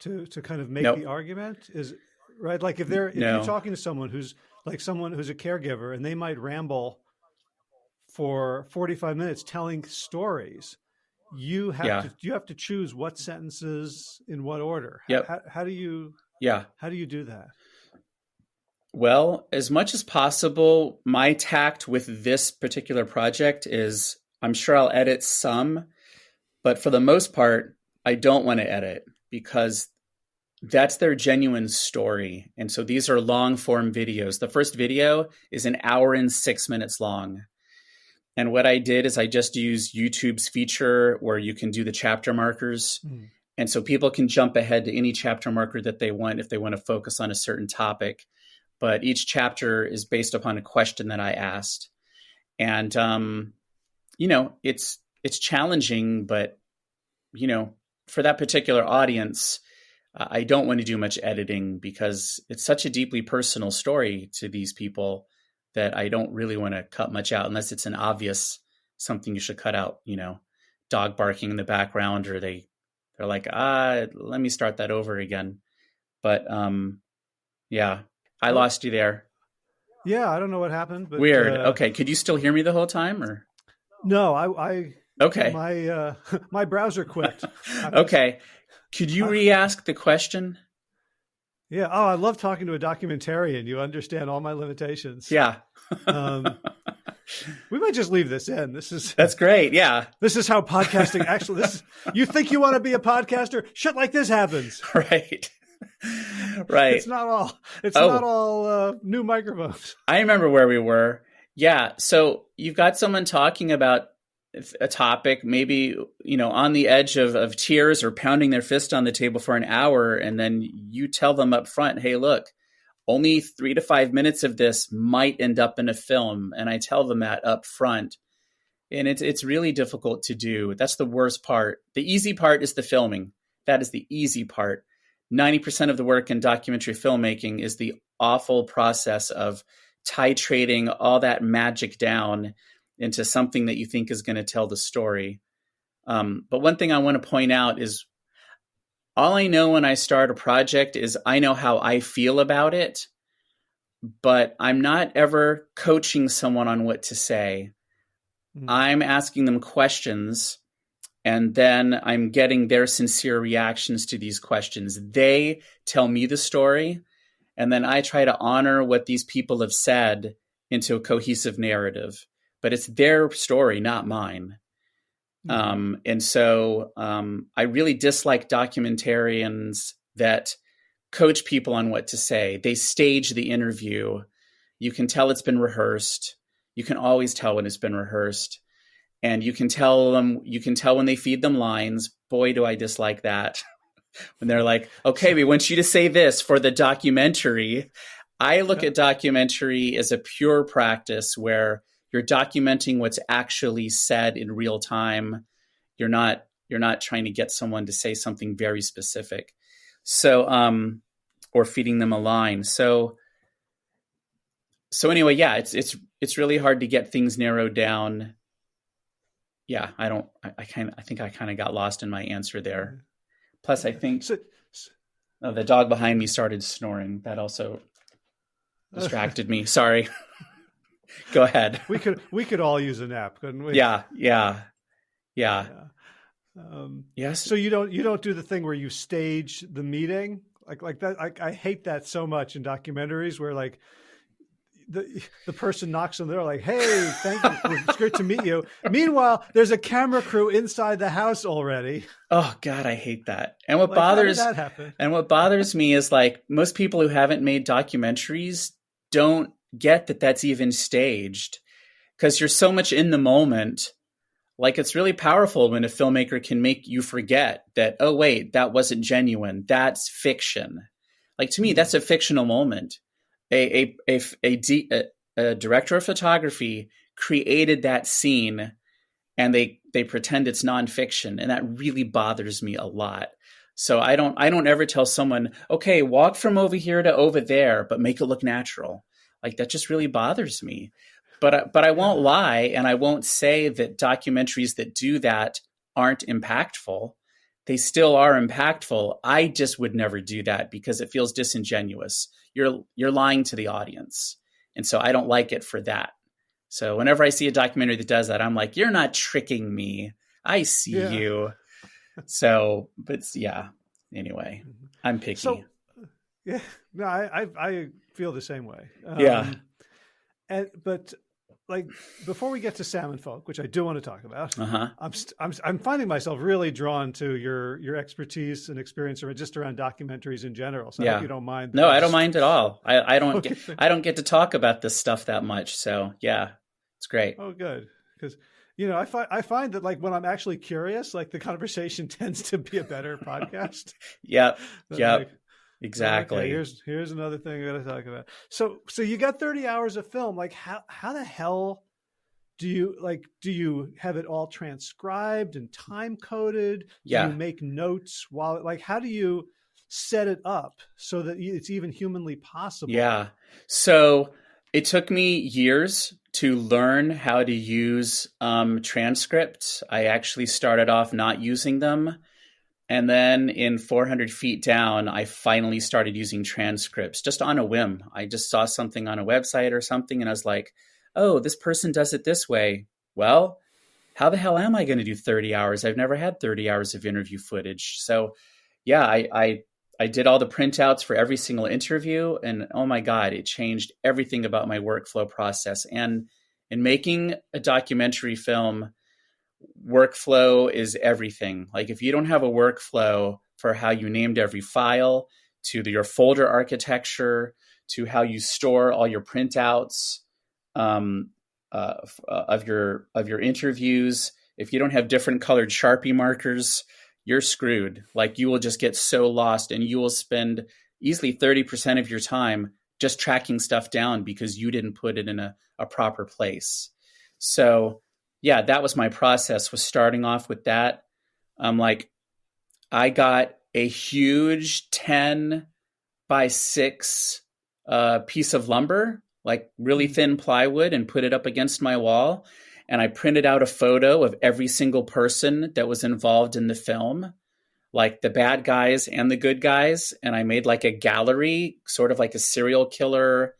to kind of make Nope. the argument? Is right? Like if you're talking to someone who's a caregiver, and they might ramble for 45 minutes telling stories, you have to choose what sentences in what order. Yep. How do you do that? Well, as much as possible, my tact with this particular project is, I'm sure I'll edit some, but for the most part, I don't want to edit, because that's their genuine story. And so these are long form videos. The first video is an hour and 6 minutes long. And what I did is I just used YouTube's feature where you can do the chapter markers. And so people can jump ahead to any chapter marker that they want if they want to focus on a certain topic. But each chapter is based upon a question that I asked. And, it's challenging, but, for that particular audience, I don't want to do much editing, because it's such a deeply personal story to these people that I don't really want to cut much out, unless it's an obvious something you should cut out, dog barking in the background, or they're like, let me start that over again. But I lost you there. Yeah, I don't know what happened. But, weird. Okay, could you still hear me the whole time, or? No, I okay. My browser quit. Okay, could you re-ask the question? Yeah. Oh, I love talking to a documentarian. You understand all my limitations. Yeah. We might just leave this in. That's great. Yeah. This is how podcasting actually. You think you want to be a podcaster? Shit like this happens. Right. Right. It's not all new microphones. I remember where we were. Yeah. So you've got someone talking about a topic, maybe, on the edge of tears or pounding their fist on the table for an hour. And then you tell them up front, hey, look, only 3 to 5 minutes of this might end up in a film. And I tell them that up front. And it's really difficult to do. That's the worst part. The easy part is the filming. That is the easy part. 90% of the work in documentary filmmaking is the awful process of titrating all that magic down into something that you think is going to tell the story. But one thing I want to point out is all I know when I start a project is I know how I feel about it, but I'm not ever coaching someone on what to say. I'm asking them questions, and then I'm getting their sincere reactions to these questions. They tell me the story, and then I try to honor what these people have said into a cohesive narrative. But it's their story, not mine. And so I really dislike documentarians that coach people on what to say. They stage the interview. You can tell it's been rehearsed. You can always tell when it's been rehearsed. And you can tell when they feed them lines. Boy, do I dislike that. When they're like, okay, we want you to say this for the documentary. I look at documentary as a pure practice where you're documenting what's actually said in real time. You're not trying to get someone to say something very specific. So, or feeding them a line. So anyway, yeah, it's really hard to get things narrowed down. Yeah, I think I kind of got lost in my answer there. Plus, I think the dog behind me started snoring. That also distracted me. Sorry. Go ahead. We could all use a nap, couldn't we? Yeah. Yes. So you don't do the thing where you stage the meeting like that. I hate that so much in documentaries where like the person knocks on the door like, hey, thank you. It's great to meet you. Meanwhile, there's a camera crew inside the house already. Oh God, I hate that. And what how did that happen? And what bothers me is like most people who haven't made documentaries don't get that that's even staged because you're so much in the moment. Like it's really powerful when a filmmaker can make you forget that, oh wait, that wasn't genuine. That's fiction. Like to me, that's a fictional moment. A director of photography created that scene and they pretend it's nonfiction. And that really bothers me a lot. So I don't ever tell someone, okay, walk from over here to over there, but make it look natural. Like that just really bothers me. But I won't lie, and I won't say that documentaries that do that aren't impactful. They still are impactful. I just would never do that because it feels disingenuous. You're lying to the audience. And so I don't like it for that. So whenever I see a documentary that does that, I'm like, you're not tricking me. I see you. So, but yeah, anyway, I'm picky. So, yeah, no, I feel the same way. But like before we get to Salmon Folk, which I do want to talk about, I'm finding myself really drawn to your expertise and experience just around documentaries in general. So I hope you don't mind. No, I don't mind at all. I don't get to talk about this stuff that much. So yeah, it's great. Oh, good. Because I find that like when I'm actually curious, like the conversation tends to be a better podcast. Yep. Like, exactly. Okay, here's another thing I got to talk about. So you got 30 hours of film. Like how the hell do you have it all transcribed and time coded? Do you make notes while how do you set it up so that it's even humanly possible? Yeah. So it took me years to learn how to use transcripts. I actually started off not using them. And then in 400 Feet Down, I finally started using transcripts just on a whim. I just saw something on a website or something, and I was like, oh, this person does it this way. Well, how the hell am I going to do 30 hours? I've never had 30 hours of interview footage. So yeah, I did all the printouts for every single interview, and oh my God, it changed everything about my workflow process. And in making a documentary film, workflow is everything. Like if you don't have a workflow for how you named every file, to your folder architecture, to how you store all your printouts of your interviews, If you don't have different colored Sharpie markers, you're screwed. Like you will just get so lost, and you will spend easily 30% of your time just tracking stuff down because you didn't put it in a proper place. So yeah, that was my process, was starting off with that. Like I got a huge 10 by 6 piece of lumber, like really thin plywood, and put it up against my wall. And I printed out a photo of every single person that was involved in the film, like the bad guys and the good guys. And I made like a gallery, sort of like a serial killer,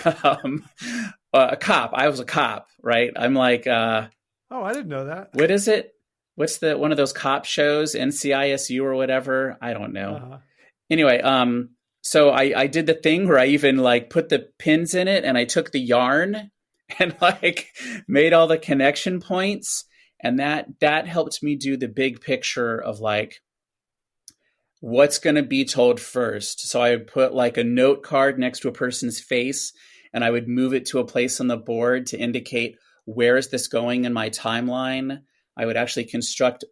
a cop. I was a cop, right? I'm like, oh, I didn't know that. What is it? What's one of those cop shows, NCISU or whatever? I don't know. Uh-huh. Anyway, so I did the thing where I even like put the pins in it, and I took the yarn and like made all the connection points. And that helped me do the big picture of like, what's going to be told first. So I would put like a note card next to a person's face, and I would move it to a place on the board to indicate, where is this going in my timeline? I would actually construct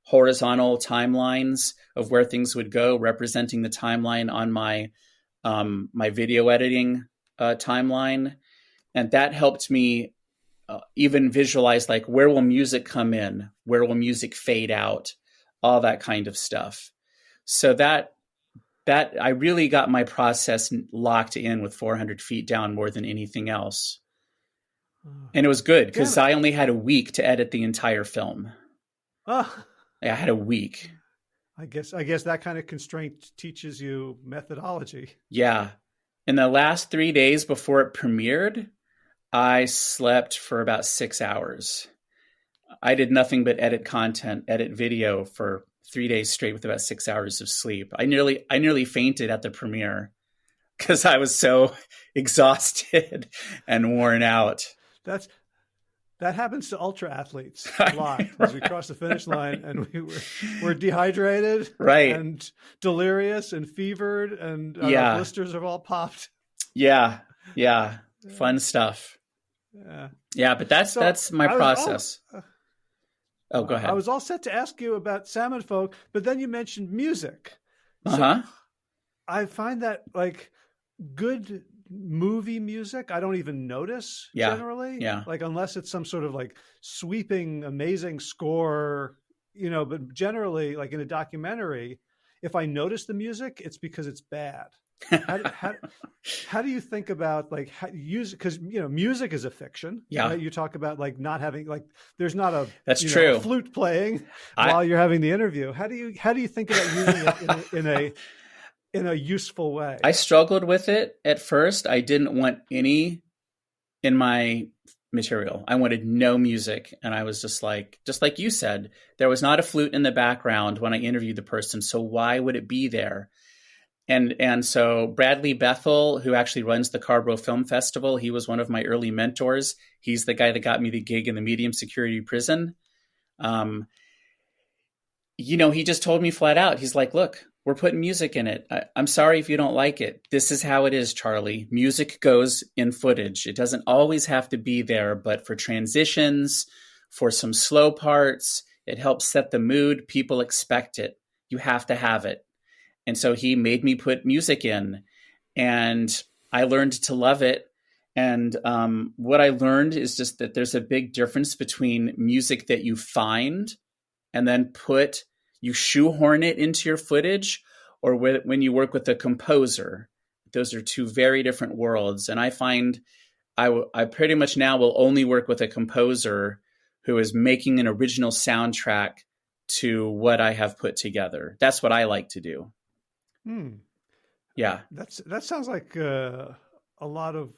horizontal timelines of where things would go, representing the timeline on my my video editing timeline. And that helped me even visualize, like, where will music come in? Where will music fade out? All that kind of stuff. So that I really got my process locked in with 400 Feet Down more than anything else. And it was good because I only had a week to edit the entire film. I had a week. I guess that kind of constraint teaches you methodology. Yeah. In the last 3 days before it premiered, I slept for about 6 hours. I did nothing but edit content, edit video for 3 days straight with about 6 hours of sleep. I nearly fainted at the premiere because I was so exhausted and worn out. That happens to ultra athletes a lot as we cross the finish line, and we're dehydrated, right, and delirious and fevered, and our blisters have all popped. Yeah. Fun stuff. Yeah, but that's my process. Go ahead. I was all set to ask you about Salmon Folk, but then you mentioned music. So I find that like good movie music, I don't even notice generally. Yeah. Like unless it's some sort of like sweeping, amazing score, but generally like in a documentary, if I notice the music, it's because it's bad. How do you think about like how use, because music is a fiction. Yeah, right? You talk about like not having like there's not a true flute playing while you're having the interview. How do you think about using it in a useful way? I struggled with it at first. I didn't want any in my material. I wanted no music, and I was just like you said, there was not a flute in the background when I interviewed the person. So why would it be there? And so Bradley Bethel, who actually runs the Carborough Film Festival, he was one of my early mentors. He's the guy that got me the gig in the medium security prison. He just told me flat out, he's like, look, we're putting music in it. I'm sorry if you don't like it. This is how it is, Charlie. Music goes in footage. It doesn't always have to be there, but for transitions, for some slow parts, it helps set the mood. People expect it. You have to have it. And so he made me put music in, and I learned to love it. And what I learned is just that there's a big difference between music that you find and then you shoehorn it into your footage, or when you work with a composer. Those are two very different worlds. And I find I pretty much now will only work with a composer who is making an original soundtrack to what I have put together. That's what I like to do. Yeah. That sounds like a lot of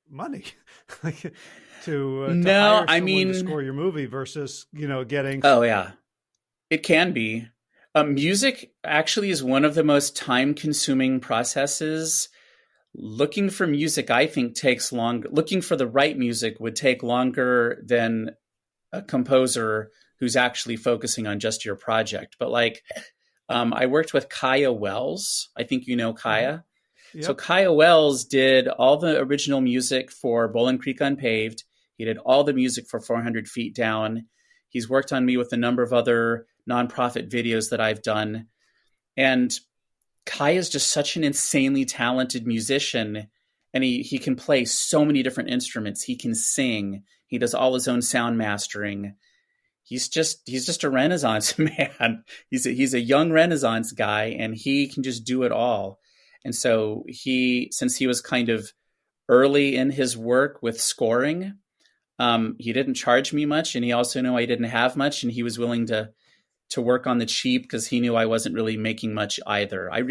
money to hire someone to score your movie versus, getting. Oh yeah, it can be. Music actually is one of the most time-consuming processes. Looking for music, I think, takes longer. Looking for the right music would take longer than a composer who's actually focusing on just your project. But like, I worked with Kaya Wells. I think you know Kaya. Yep. So Kaya Wells did all the original music for Bowling Creek Unpaved. He did all the music for 400 Feet Down. He's worked on me with a number of other nonprofit videos that I've done. And Kai is just such an insanely talented musician, and he can play so many different instruments. He can sing. He does all his own sound mastering. He's just a Renaissance man. He's a young Renaissance guy, and he can just do it all. And so since he was kind of early in his work with scoring, he didn't charge me much, and he also knew I didn't have much, and he was willing to work on the cheap because he knew I wasn't really making much either. I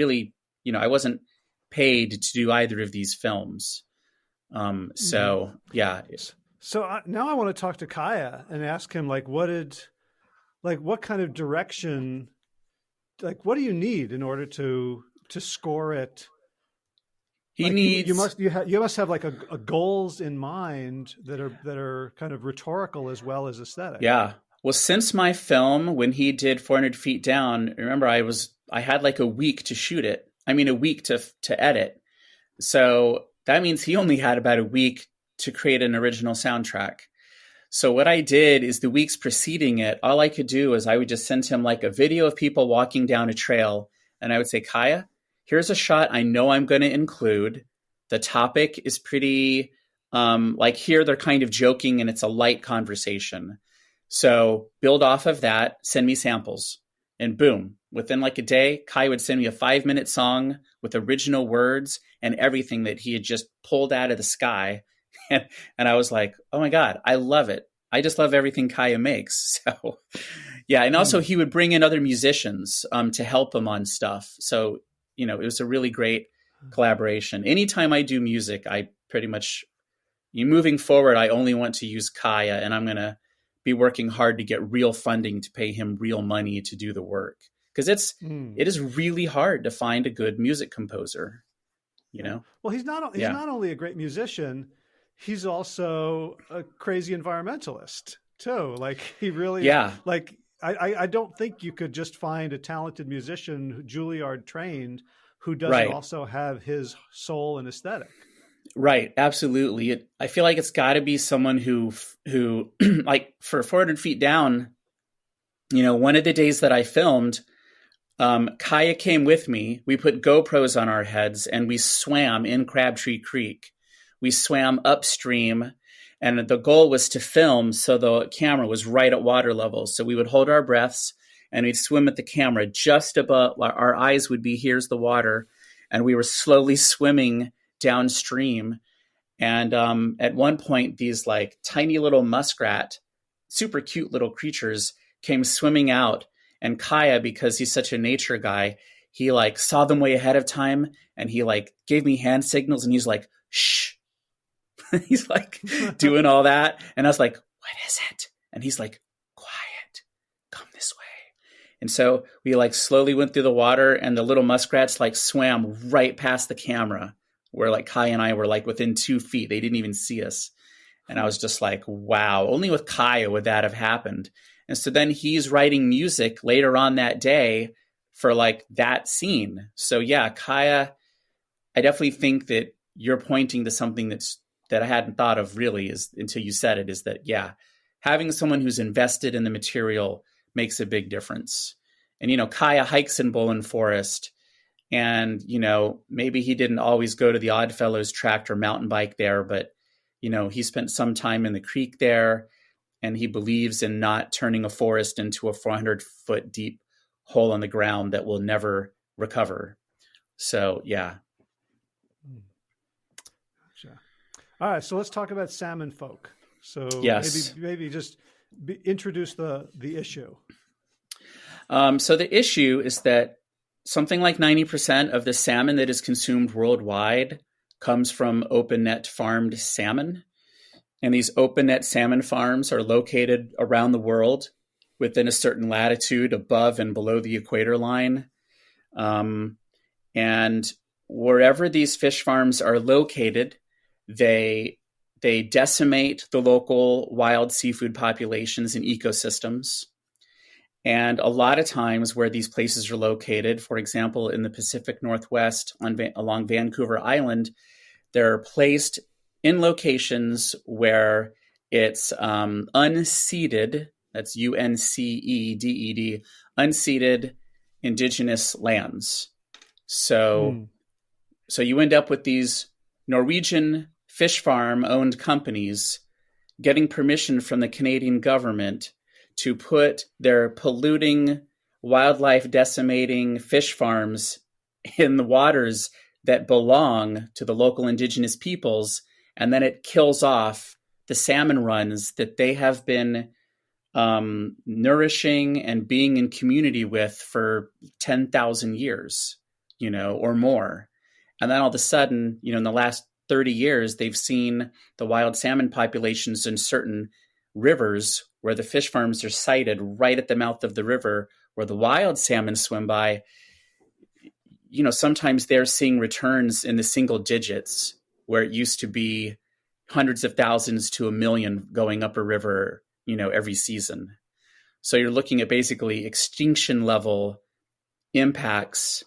wasn't paid to do either of these films. So yeah. So now I want to talk to Kaya and ask him, what kind of direction, what do you need in order to score it? He needs. You must have like a goals in mind that are kind of rhetorical as well as aesthetic. Yeah. Well, since my film, when he did 400 Feet Down, remember I had like a week to shoot it. I mean, a week to edit. So that means he only had about a week to create an original soundtrack. So what I did is the weeks preceding it, all I could do is I would just send him like a video of people walking down a trail. And I would say, Kaya, here's a shot I know I'm going to include. The topic is pretty, here they're kind of joking and it's a light conversation. So build off of that, send me samples, and boom, within like a day, Kai would send me a 5-minute song with original words and everything that he had just pulled out of the sky. And I was like, oh my God, I love it. I just love everything Kaya makes. So yeah. And also he would bring in other musicians to help him on stuff. So, it was a really great collaboration. Anytime I do music, I pretty much, moving forward, I only want to use Kaya, and I'm going to be working hard to get real funding to pay him real money to do the work. Because it is really hard to find a good music composer, Well, he's not only a great musician, he's also a crazy environmentalist too. Like he really, I don't think you could just find a talented musician, Juilliard trained, who doesn't also have his soul and aesthetic. Right. Absolutely. I feel like it's got to be someone who like for 400 Feet Down, one of the days that I filmed, Kaya came with me. We put GoPros on our heads and we swam in Crabtree Creek. We swam upstream, and the goal was to film so the camera was right at water level. So we would hold our breaths and we'd swim at the camera just above. Our eyes would be, here's the water. And we were slowly swimming downstream. And at one point, these like tiny little muskrat, super cute little creatures came swimming out. And Kaya, because he's such a nature guy, he like saw them way ahead of time, and he like gave me hand signals, and he's like, shh. He's like doing all that. And I was like, what is it? And he's like, quiet, come this way. And so we like slowly went through the water, and the little muskrats like swam right past the camera, where like Kai and I were like within 2 feet. They didn't even see us. And I was just like, wow, only with Kaya would that have happened. And so then he's writing music later on that day for like that scene. So yeah, Kaya, I definitely think that you're pointing to something that I hadn't thought of really until you said it, is that, yeah, having someone who's invested in the material makes a big difference. And, Kaya hikes in Bullen Forest, and, maybe he didn't always go to the Oddfellows tract or mountain bike there, but, he spent some time in the creek there, and he believes in not turning a forest into a 400-foot deep hole in the ground that will never recover. So, yeah. All right, so let's talk about salmon folk. So yes. maybe just introduce the issue. So the issue is that something like 90% of the salmon that is consumed worldwide comes from open net farmed salmon. And these open net salmon farms are located around the world within a certain latitude above and below the equator line. And wherever these fish farms are located, they decimate the local wild seafood populations and ecosystems. And a lot of times where these places are located, for example, in the Pacific Northwest along Vancouver Island, they're placed in locations where it's unseeded. That's UNCEDED, unceded indigenous lands. So, Mm. so you end up with these Norwegian fish farm owned companies getting permission from the Canadian government to put their polluting, wildlife decimating fish farms in the waters that belong to the local indigenous peoples. And then it kills off the salmon runs that they have been nourishing and being in community with for 10,000 years, or more. And then all of a sudden, in the last 30 years, they've seen the wild salmon populations in certain rivers where the fish farms are sited right at the mouth of the river where the wild salmon swim by. Sometimes they're seeing returns in the single digits where it used to be hundreds of thousands to a million going up a river, every season. So you're looking at basically extinction level impacts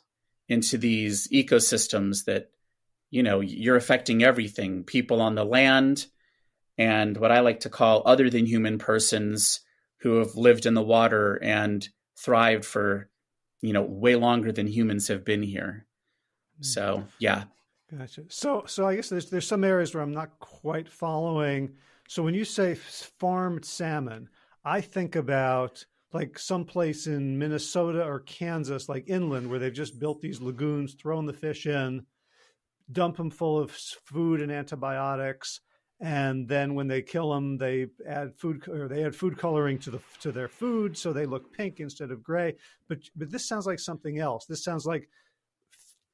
into these ecosystems that, you're affecting everything, people on the land, and what I like to call other than human persons who have lived in the water and thrived for, way longer than humans have been here. So, yeah. Gotcha. So I guess there's some areas where I'm not quite following. So when you say farmed salmon, I think about like someplace in Minnesota or Kansas, like inland, where they've just built these lagoons, thrown the fish in, dump them full of food and antibiotics, and then when they kill them, they add food coloring to their food, so they look pink instead of gray. But this sounds like something else. This sounds like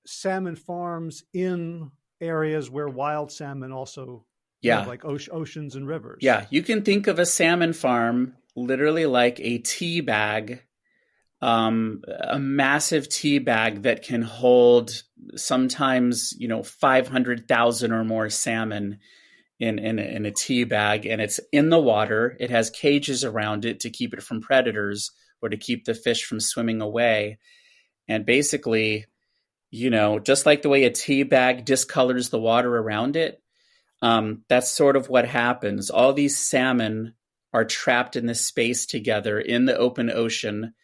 salmon farms in areas where wild salmon also live, like oceans and rivers. Yeah, you can think of a salmon farm literally like a tea bag, a massive tea bag that can hold sometimes 500,000 or more salmon in a tea bag, and it's in the water. It has cages around it to keep it from predators or to keep the fish from swimming away. And basically, just like the way a tea bag discolors the water around it, that's sort of what happens. All these salmon are trapped in this space together in the open ocean,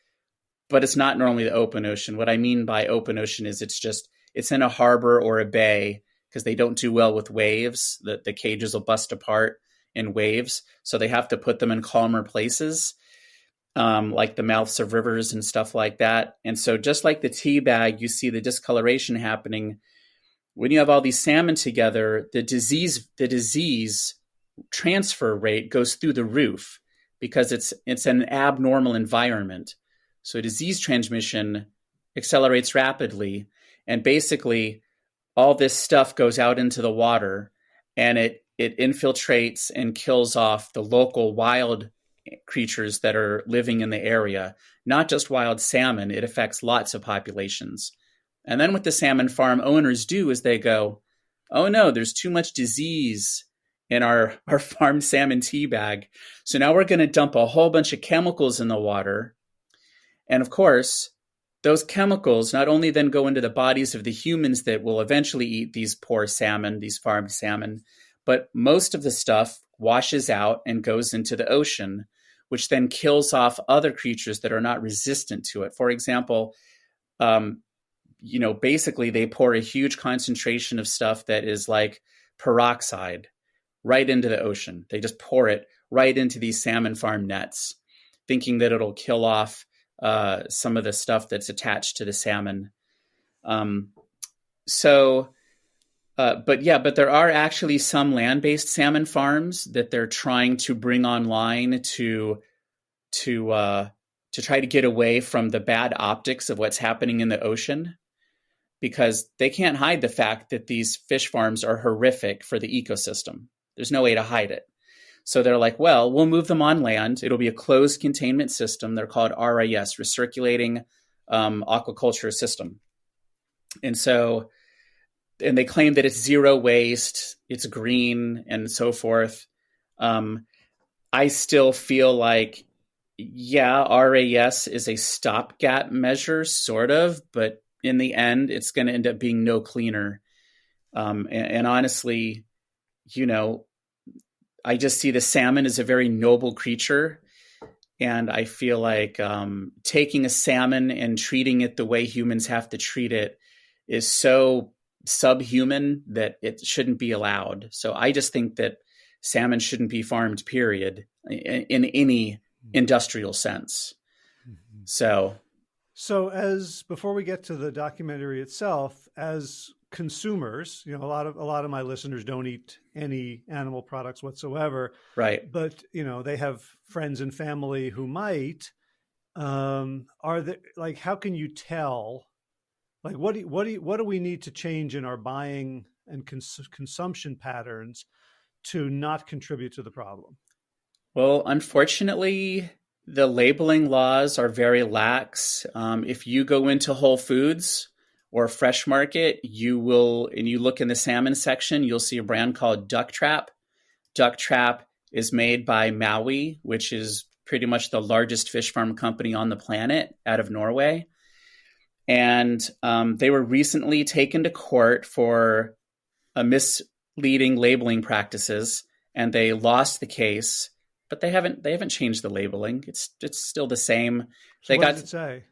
but it's not normally the open ocean. What I mean by open ocean is it's in a harbor or a bay because they don't do well with waves. The cages will bust apart in waves. So they have to put them in calmer places, like the mouths of rivers and stuff like that. And so just like the tea bag, you see the discoloration happening. When you have all these salmon together, the disease transfer rate goes through the roof because it's an abnormal environment. So disease transmission accelerates rapidly, and basically all this stuff goes out into the water, and it infiltrates and kills off the local wild creatures that are living in the area. Not just wild salmon, it affects lots of populations. And then what the salmon farm owners do is they go, oh no, there's too much disease in our farmed salmon tea bag. So now we're going to dump a whole bunch of chemicals in the water. And of course, those chemicals not only then go into the bodies of the humans that will eventually eat these poor salmon, these farmed salmon, but most of the stuff washes out and goes into the ocean, which then kills off other creatures that are not resistant to it. For example, basically they pour a huge concentration of stuff that is like peroxide right into the ocean. They just pour it right into these salmon farm nets, thinking that it'll kill off some of the stuff that's attached to the salmon. But there are actually some land-based salmon farms that they're trying to bring online to try to get away from the bad optics of what's happening in the ocean, because they can't hide the fact that these fish farms are horrific for the ecosystem. There's no way to hide it. So they're like, well, we'll move them on land. It'll be a closed containment system. They're called RIS, Recirculating Aquaculture System. And they claim that it's zero waste, it's green, and so forth. I still feel like, RAS is a stopgap measure, sort of, but in the end, it's going to end up being no cleaner. And honestly, I just see the salmon as a very noble creature. And I feel like taking a salmon and treating it the way humans have to treat it is so subhuman that it shouldn't be allowed. So I just think that salmon shouldn't be farmed, period, in any industrial sense. So before we get to the documentary itself, as consumers, a lot of my listeners don't eat any animal products whatsoever. right. But, they have friends and family who might. Are there, like, how can you tell, like, what do we need to change in our buying and consumption patterns to not contribute to the problem? Well, unfortunately, the labeling laws are very lax. If you go into Whole Foods or Fresh Market, and you look in the salmon section, you'll see a brand called Duck Trap. Duck Trap is made by Maui, which is pretty much the largest fish farm company on the planet out of Norway. And they were recently taken to court for a misleading labeling practices, and they lost the case. But they haven't changed the labeling. It's still the same. So what does it say?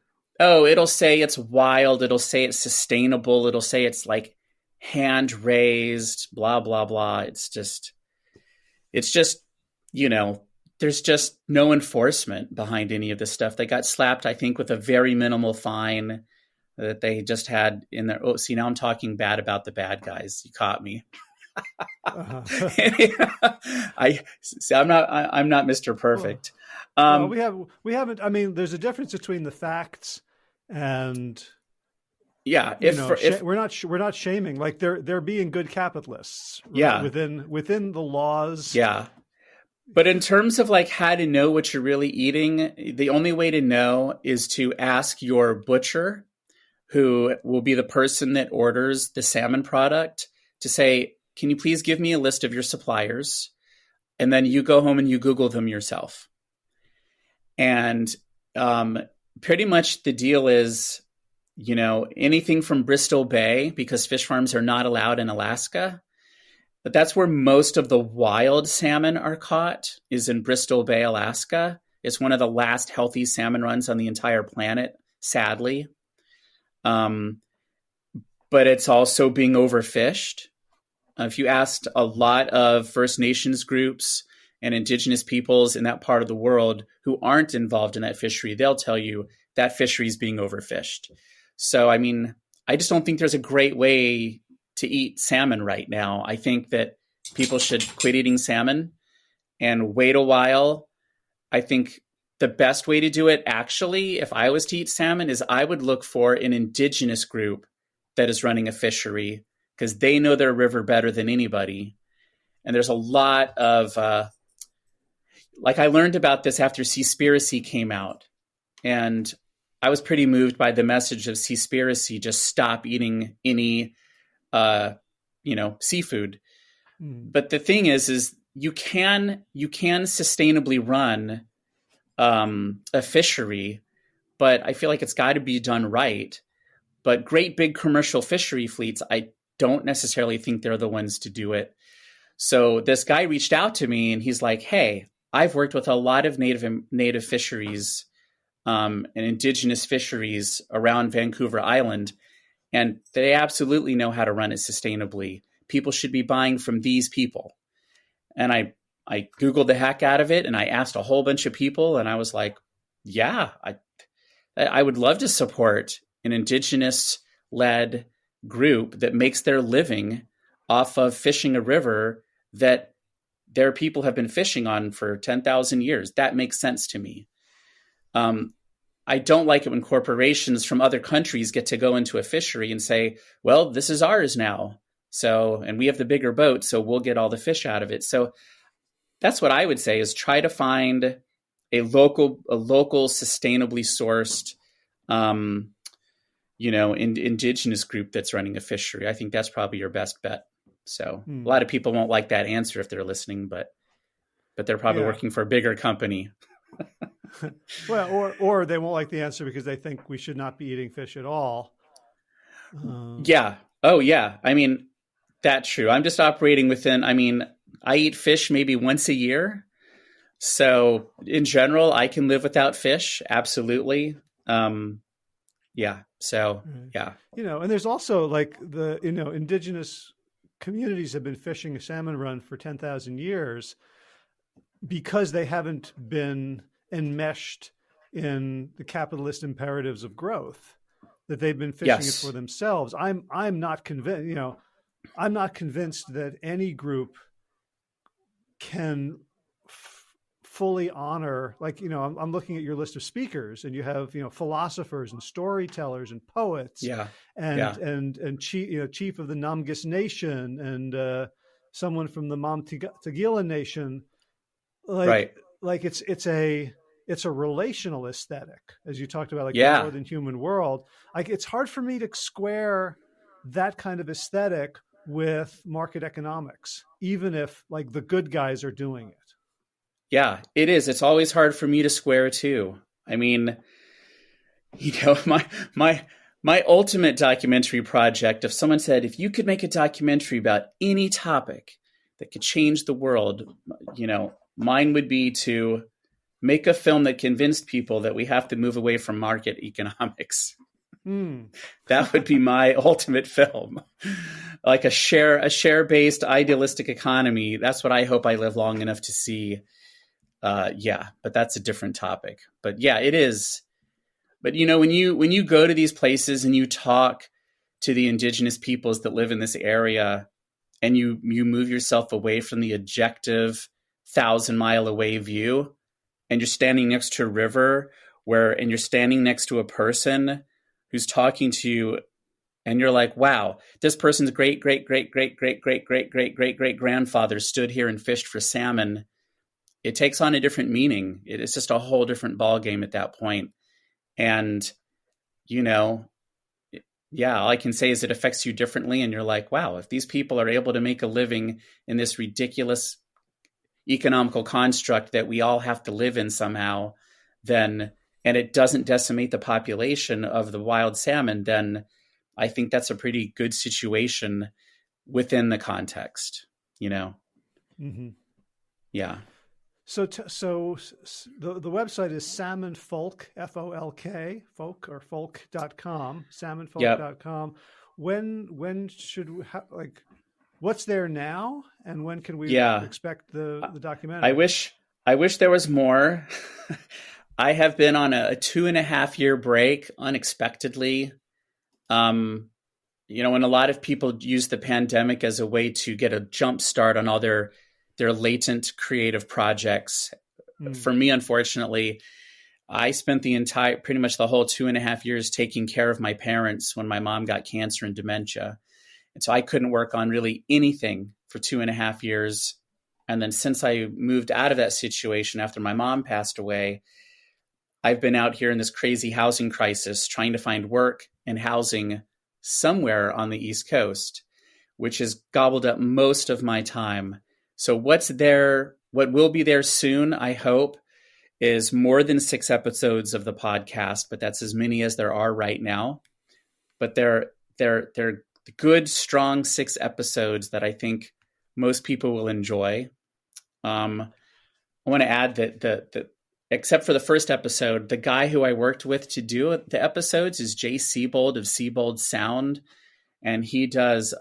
Oh, it'll say it's wild. It'll say it's sustainable. It'll say it's like hand raised, blah, blah, blah. It's just, there's just no enforcement behind any of this stuff. They got slapped, I think, with a very minimal fine that they just had in their, oh, see, now I'm talking bad about the bad guys. You caught me. I'm not Mr. Perfect. We haven't. I mean, there's a difference between the facts and we're not shaming. Like they're being good capitalists. Right? Yeah, within the laws. Yeah, but in terms of like how to know what you're really eating, the only way to know is to ask your butcher, who will be the person that orders the salmon product, to say, can you please give me a list of your suppliers? And then you go home and you Google them yourself. And pretty much the deal is, anything from Bristol Bay, because fish farms are not allowed in Alaska. But that's where most of the wild salmon are caught, is in Bristol Bay, Alaska. It's one of the last healthy salmon runs on the entire planet, sadly. But it's also being overfished. If you asked a lot of First Nations groups and indigenous peoples in that part of the world who aren't involved in that fishery, they'll tell you that fishery is being overfished. So, I mean, I just don't think there's a great way to eat salmon right now. I think that people should quit eating salmon and wait a while. I think the best way to do it, actually, if I was to eat salmon, is I would look for an indigenous group that is running a fishery, because they know their river better than anybody. And there's a lot of, I learned about this after Seaspiracy came out. And I was pretty moved by the message of Seaspiracy, just stop eating any, seafood. But the thing is you can sustainably run a fishery, but I feel like it's got to be done right. But great big commercial fishery fleets, I don't necessarily think they're the ones to do it. So this guy reached out to me and he's like, hey, I've worked with a lot of native fisheries and indigenous fisheries around Vancouver Island, and they absolutely know how to run it sustainably. People should be buying from these people. And I Googled the heck out of it, and I asked a whole bunch of people, and I was like, yeah, I would love to support an indigenous-led group that makes their living off of fishing a river that their people have been fishing on for 10,000 years. That makes sense to me. I don't like it when corporations from other countries get to go into a fishery and say, well, this is ours now. So, and we have the bigger boat, so we'll get all the fish out of it. So that's what I would say, is try to find a local sustainably sourced, indigenous group that's running a fishery. I think that's probably your best bet. So a lot of people won't like that answer if they're listening, but they're probably working for a bigger company. Well, or they won't like the answer because they think we should not be eating fish at all. Yeah. Oh, yeah. I mean, that's true. I'm just operating within, I mean, I eat fish maybe once a year. So in general, I can live without fish. Absolutely. Yeah. So, Right. yeah. And there's also like indigenous communities have been fishing a salmon run for 10,000 years because they haven't been enmeshed in the capitalist imperatives of growth, that they've been fishing it for Yes. themselves. I'm not convinced, I'm not convinced that any group can fully honor, like, I'm looking at your list of speakers, and you have, philosophers and storytellers and poets Yeah. and Yeah. chief of the Namgis Nation, and someone from the Mamtagila Nation. like Right. it's a relational aesthetic, as you talked about, like the more Yeah. than human world. Like, it's hard for me to square that kind of aesthetic with market economics, even if like the good guys are doing it. Yeah, it is. It's always hard for me to square too. I mean, my my ultimate documentary project, if someone said, if you could make a documentary about any topic that could change the world, mine would be to make a film that convinced people that we have to move away from market economics. Hmm. That would be my ultimate film. Like a share-based idealistic economy. That's what I hope I live long enough to see. Yeah, but that's a different topic. But yeah, it is. But when you go to these places and you talk to the indigenous peoples that live in this area, and you move yourself away from the objective 1,000-mile away view, and you're standing next to a river and you're standing next to a person who's talking to you, and you're like, wow, this person's great great great great great great great great great great grandfather stood here and fished for salmon. It takes on a different meaning. It's just a whole different ballgame at that point. And, you know, yeah, all I can say is it affects you differently. And you're like, wow, if these people are able to make a living in this ridiculous economical construct that we all have to live in somehow, and it doesn't decimate the population of the wild salmon, then I think that's a pretty good situation within the context, Mm-hmm. Yeah. So the website is salmonfolk, FOLK, folk, or folk.com, salmonfolk.com. Yep. When should we what's there now, and when can we Yeah. expect the documentary? I wish there was more. I have been on a 2.5-year break unexpectedly. When a lot of people use the pandemic as a way to get a jump start on all their latent creative projects. For me, unfortunately, I spent pretty much the whole 2.5 years taking care of my parents when my mom got cancer and dementia. And so I couldn't work on really anything for 2.5 years. And then since I moved out of that situation after my mom passed away, I've been out here in this crazy housing crisis trying to find work and housing somewhere on the East Coast, which has gobbled up most of my time. So what will be there soon, I hope, is more than 6 episodes of the podcast, but that's as many as there are right now. But they're good, strong 6 episodes that I think most people will enjoy. I want to add that except for the first episode, the guy who I worked with to do the episodes is Jay Siebold of Siebold Sound, and he does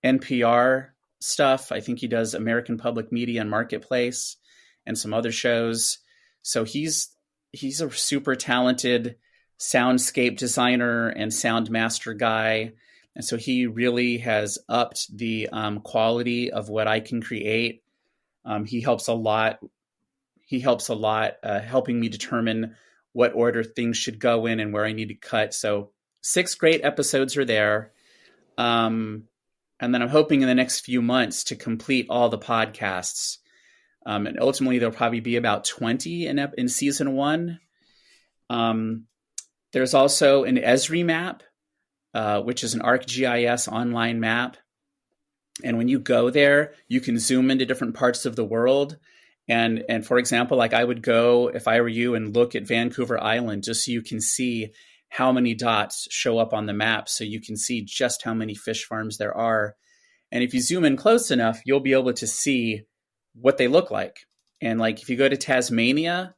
NPR stuff. I think he does American Public Media and Marketplace and some other shows. So he's a super talented soundscape designer and sound master guy. And so he really has upped the quality of what I can create. He helps a lot. Helping me determine what order things should go in and where I need to cut. So 6 great episodes are there. And then I'm hoping in the next few months to complete all the podcasts. And ultimately, there'll probably be about 20 in season 1. There's also an Esri map, which is an ArcGIS online map. And when you go there, you can zoom into different parts of the world. And for example, like I would go, if I were you, and look at Vancouver Island just so you can see how many dots show up on the map, so you can see just how many fish farms there are. And if you zoom in close enough, you'll be able to see what they look like. And like if you go to Tasmania,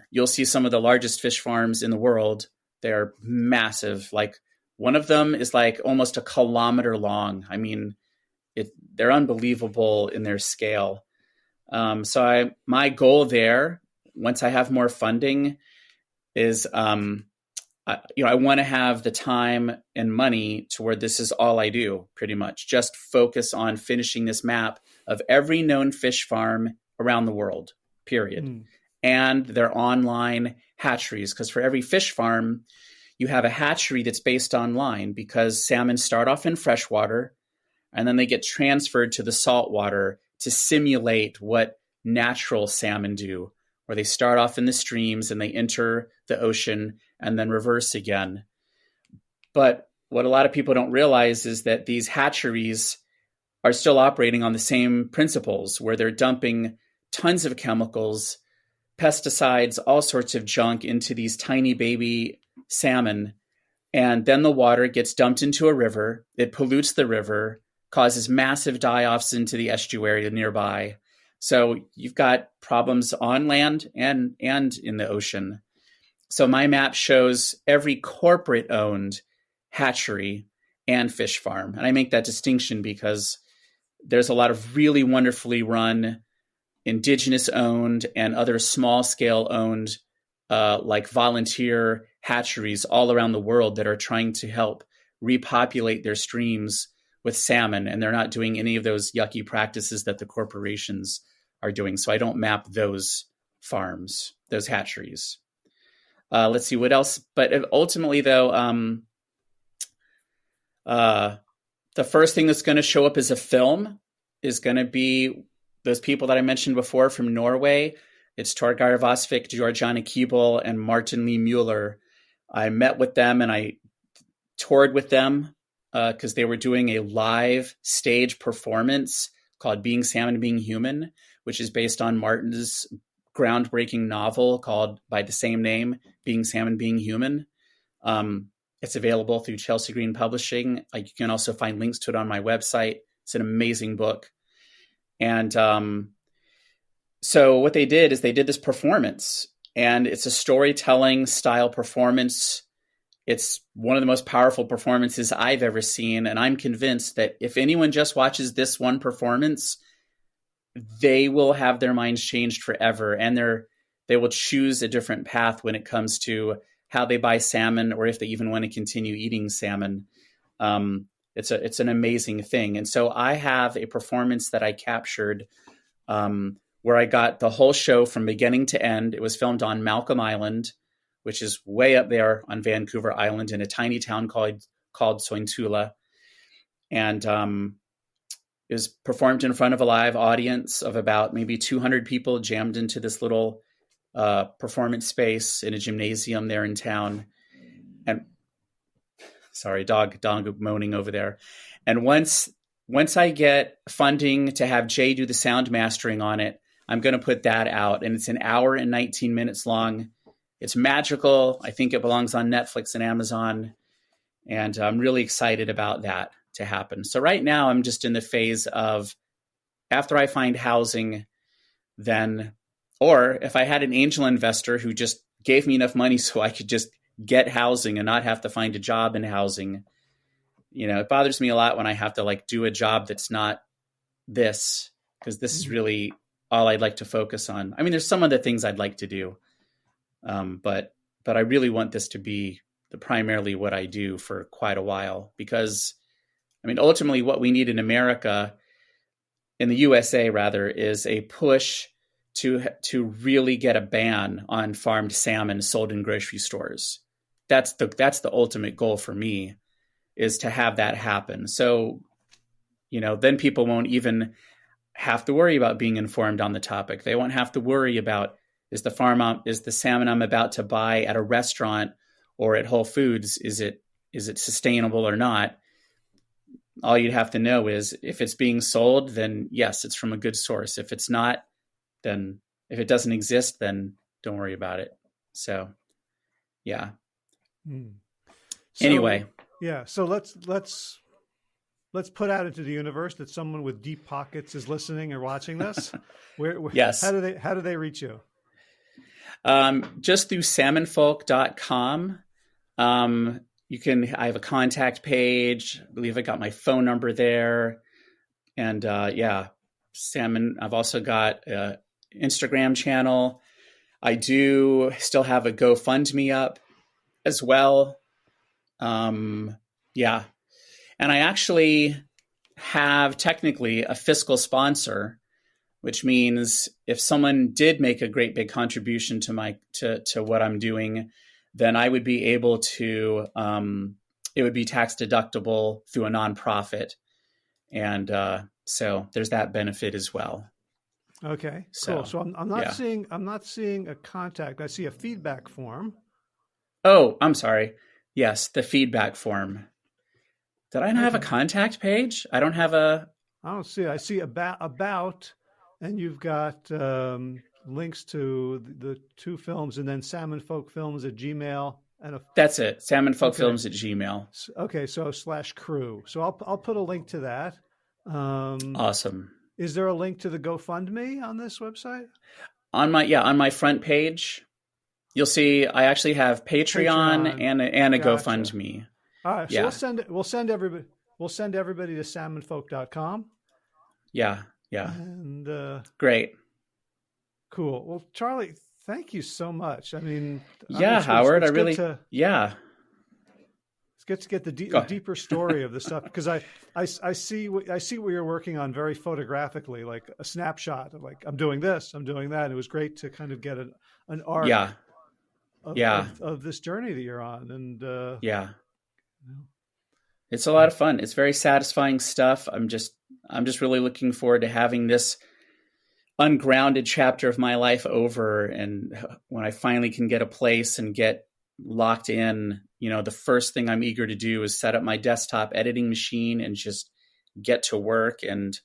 you'll see some of the largest fish farms in the world. They're massive. Like one of them is like almost a kilometer long. I mean, they're unbelievable in their scale. My goal there, once I have more funding, is I want to have the time and money to where this is all I do, pretty much. Just focus on finishing this map of every known fish farm around the world, period. And their online hatcheries, because for every fish farm, you have a hatchery that's based online, because salmon start off in freshwater and then they get transferred to the saltwater to simulate what natural salmon do, where they start off in the streams and they enter the ocean and then reverse again. But what a lot of people don't realize is that these hatcheries are still operating on the same principles, where they're dumping tons of chemicals, pesticides, all sorts of junk into these tiny baby salmon. And then the water gets dumped into a river. It pollutes the river, causes massive die-offs into the estuary nearby. So you've got problems on land and in the ocean. So my map shows every corporate-owned hatchery and fish farm. And I make that distinction because there's a lot of really wonderfully run indigenous-owned and other small-scale owned like volunteer hatcheries all around the world that are trying to help repopulate their streams with salmon. And they're not doing any of those yucky practices that the corporations are doing. So I don't map those farms, those hatcheries. Let's see what else. But ultimately, though, the first thing that's going to show up as a film is going to be those people that I mentioned before from Norway. It's Torgeir Vasvik, Georgiana Keeble, and Martin Lee Mueller. I met with them and I toured with them because they were doing a live stage performance called Being Salmon, Being Human, which is based on Martin's groundbreaking novel called by the same name, Being Salmon, Being Human. It's available through Chelsea Green Publishing. You can also find links to it on my website. It's an amazing book. And so what they did is they did this performance, and it's a storytelling style performance. It's one of the most powerful performances I've ever seen. And I'm convinced that if anyone just watches this one performance, they will have their minds changed forever. And they will choose a different path when it comes to how they buy salmon, or if they even want to continue eating salmon. It's an amazing thing. And so I have a performance that I captured where I got the whole show from beginning to end. It was filmed on Malcolm Island, which is way up there on Vancouver Island in a tiny town called Sointula. And it was performed in front of a live audience of about maybe 200 people jammed into this little performance space in a gymnasium there in town. And sorry, dog moaning over there. And once I get funding to have Jay do the sound mastering on it, I'm going to put that out. And it's an hour and 19 minutes long. It's magical. I think it belongs on Netflix and Amazon. And I'm really excited about that to happen. So right now I'm just in the phase of, after I find housing, then, or if I had an angel investor who just gave me enough money so I could just get housing and not have to find a job in housing. It bothers me a lot when I have to do a job that's not this, because this is really all I'd like to focus on. I mean, there's some other things I'd like to do. But I really want this to be primarily what I do for quite a while, because ultimately what we need in America, in the USA rather, is a push to really get a ban on farmed salmon sold in grocery stores. That's the ultimate goal for me, is to have that happen. So, then people won't even have to worry about being informed on the topic. They won't have to worry about, is the salmon I'm about to buy at a restaurant or at Whole Foods, is it sustainable or not? All you'd have to know is, if it's being sold, then yes, it's from a good source. If it's not, then if it doesn't exist, then don't worry about it. So, yeah. So, anyway. Yeah. So let's let's put out into the universe that someone with deep pockets is listening or watching this. Yes. How do they reach you? Just through salmonfolk.com. I have a contact page. I believe I got my phone number there. And Salmon. I've also got an Instagram channel. I do still have a GoFundMe up as well. And I actually have technically a fiscal sponsor, which means if someone did make a great big contribution to what I'm doing, then I would be able to, it would be tax deductible through a nonprofit. And so there's that benefit as well. Okay, cool. So I'm not seeing a contact. I see a feedback form. Oh, I'm sorry. Yes, the feedback form. Did I not have a contact page? I don't have a. I don't see it. I see about, and you've got links to the two films, and then Salmon Folk Films at Gmail, and that's it. Salmon Folk Films at Gmail. Okay, so /crew. So I'll put a link to that. Awesome. Is there a link to the GoFundMe on this website? On my front page, you'll see I actually have Patreon. and a gotcha. GoFundMe. All right, so we'll send everybody to salmonfolk.com. Yeah. And great. Cool. Well, Charlie, thank you so much. I mean, Howard, it's good to get the deeper story of the stuff, because I see what you're working on very photographically, like a snapshot of like, I'm doing this, I'm doing that. It was great to kind of get an arc of this journey that you're on. And it's a lot of fun. It's very satisfying stuff. I'm just really looking forward to having this ungrounded chapter of my life over. And when I finally can get a place and get locked in, the first thing I'm eager to do is set up my desktop editing machine and just get to work and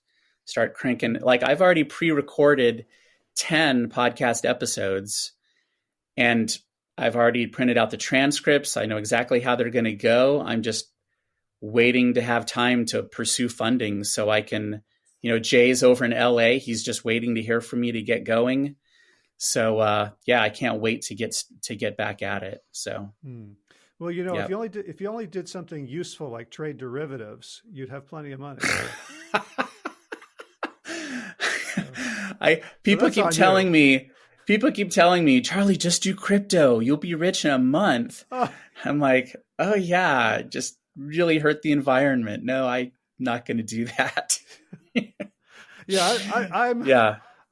start cranking. Like, I've already pre-recorded 10 podcast episodes, and I've already printed out the transcripts. I know exactly how they're going to go. I'm just waiting to have time to pursue funding so I can, Jay's over in LA. He's just waiting to hear from me to get going. So, I can't wait to get back at it. So, well, if you only did something useful like trade derivatives, you'd have plenty of money. People keep telling me, Charlie, just do crypto. You'll be rich in a month. Oh. I'm like, oh yeah, just really hurt the environment. No, I'm not going to do that.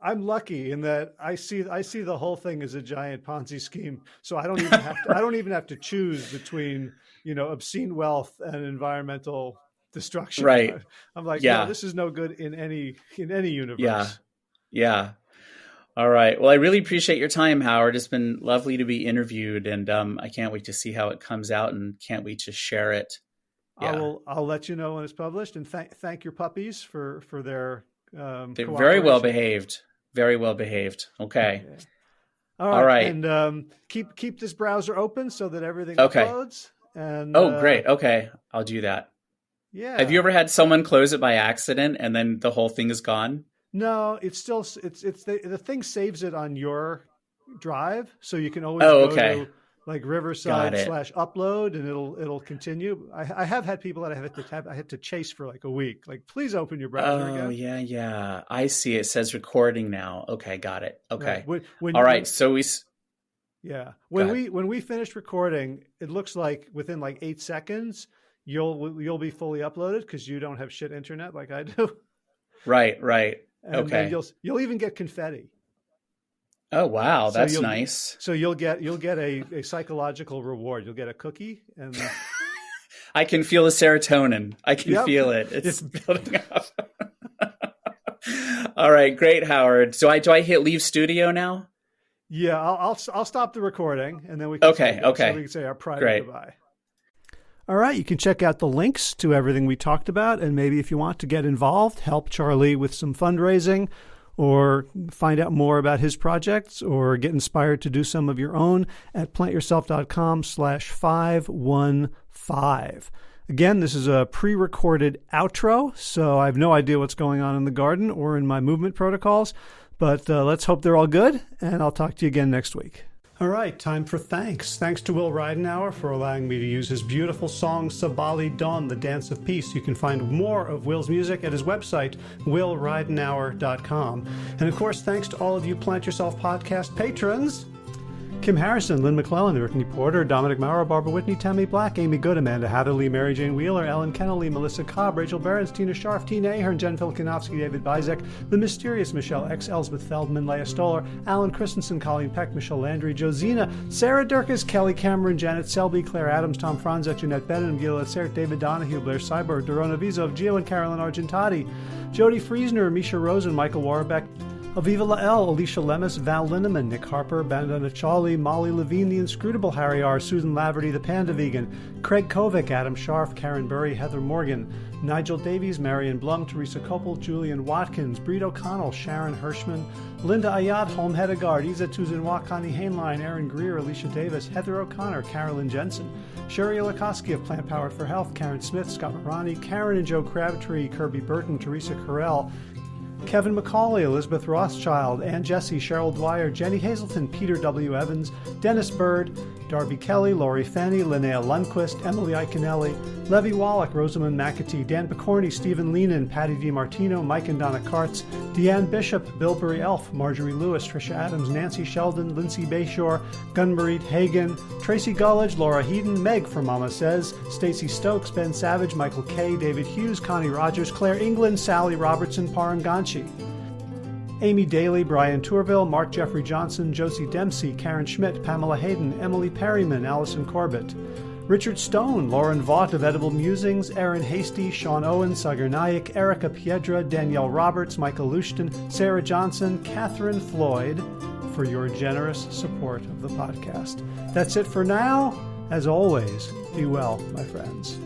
I'm lucky in that I see the whole thing as a giant Ponzi scheme. So I don't even have to choose between, obscene wealth and environmental destruction. Right. I'm like, no, this is no good in any universe. Yeah. All right. Well, I really appreciate your time, Howard. It's been lovely to be interviewed, and I can't wait to see how it comes out, and can't wait to share it. Yeah. I'll let you know when it's published, and thank your puppies for their they're very well behaved. Very well behaved. Okay. All right. And keep this browser open so that everything uploads. And great. Okay, I'll do that. Yeah. Have you ever had someone close it by accident and then the whole thing is gone? No, it's still the thing saves it on your drive, so you can always go to like Riverside /upload, and it'll continue. I have had people that I had to chase for like a week. Like, please open your browser again. Oh yeah. I see. It says recording now. Okay, got it. Okay. When all right. So when we finish recording, it looks like within like 8 seconds you'll be fully uploaded, because you don't have shit internet like I do. Right. And okay. You'll even get confetti. Oh wow, that's nice. So you'll get a psychological reward. You'll get a cookie, and I can feel the serotonin. I can feel it. It's building up. All right, great, Howard. Do I hit leave studio now? Yeah, I'll stop the recording, and then we can so we can say our private goodbye. All right, you can check out the links to everything we talked about, and maybe if you want to get involved, help Charlie with some fundraising, or find out more about his projects, or get inspired to do some of your own at plantyourself.com/515. Again, this is a pre-recorded outro, so I have no idea what's going on in the garden or in my movement protocols, but let's hope they're all good, and I'll talk to you again next week. All right, time for thanks. Thanks to Will Ridenauer for allowing me to use his beautiful song Sabali Dawn, The Dance of Peace. You can find more of Will's music at his website, willridenauer.com. And of course, thanks to all of you Plant Yourself podcast patrons. Kim Harrison, Lynn McClellan, Brittany Porter, Dominic Maurer, Barbara Whitney, Tammy Black, Amy Good, Amanda Hatherley, Mary Jane Wheeler, Ellen Kennelly, Melissa Cobb, Rachel Behrens, Tina Scharf, Tina Ahern, Jen Filkanovsky, David Bizek, The Mysterious Michelle X, Elsbeth Feldman, Leah Stoller, Alan Christensen, Colleen Peck, Michelle Landry, Josina, Sarah Durkis, Kelly Cameron, Janet Selby, Claire Adams, Tom Franzek, Jeanette Bennett, Gila Sert, David Donahue, Blair Cyber, Dorona Vizov, Gio and Carolyn Argentati, Jody Friesner, Misha Rosen, Michael Warbeck, Aviva Lael, Alicia Lemus, Val Linneman, Nick Harper, Bandana Chawley, Molly Levine, The Inscrutable Harry R., Susan Laverty, The Panda Vegan, Craig Kovic, Adam Scharf, Karen Burry, Heather Morgan, Nigel Davies, Marion Blum, Teresa Koppel, Julian Watkins, Breed O'Connell, Sharon Hirschman, Linda Ayad, Holm Hedegaard, Isa Tuzinwa, Connie Hainline, Aaron Greer, Alicia Davis, Heather O'Connor, Carolyn Jensen, Sherry Olakoski of Plant Powered for Health, Karen Smith, Scott Morani, Karen and Joe Crabtree, Kirby Burton, Teresa Carell, Kevin McCauley, Elizabeth Rothschild, Ann Jesse, Cheryl Dwyer, Jenny Hazelton, Peter W. Evans, Dennis Bird, Darby Kelly, Laurie Fanny, Linnea Lundquist, Emily Iconelli, Levy Wallach, Rosamund McAtee, Dan Picorni, Stephen Leenan, Patty DiMartino, Mike and Donna Kartz, Deanne Bishop, Bilberry Elf, Marjorie Lewis, Tricia Adams, Nancy Sheldon, Lindsay Bayshore, Gunmarit Hagan, Tracy Gullidge, Laura Heaton, Meg from Mama Says, Stacey Stokes, Ben Savage, Michael Kay, David Hughes, Connie Rogers, Claire England, Sally Robertson, Param Ganchi, Amy Daly, Brian Tourville, Mark Jeffrey Johnson, Josie Dempsey, Karen Schmidt, Pamela Hayden, Emily Perryman, Allison Corbett, Richard Stone, Lauren Vaught of Edible Musings, Aaron Hasty, Sean Owen, Sagar Naik, Erica Piedra, Danielle Roberts, Michael Lushton, Sarah Johnson, Catherine Floyd, for your generous support of the podcast. That's it for now. As always, be well, my friends.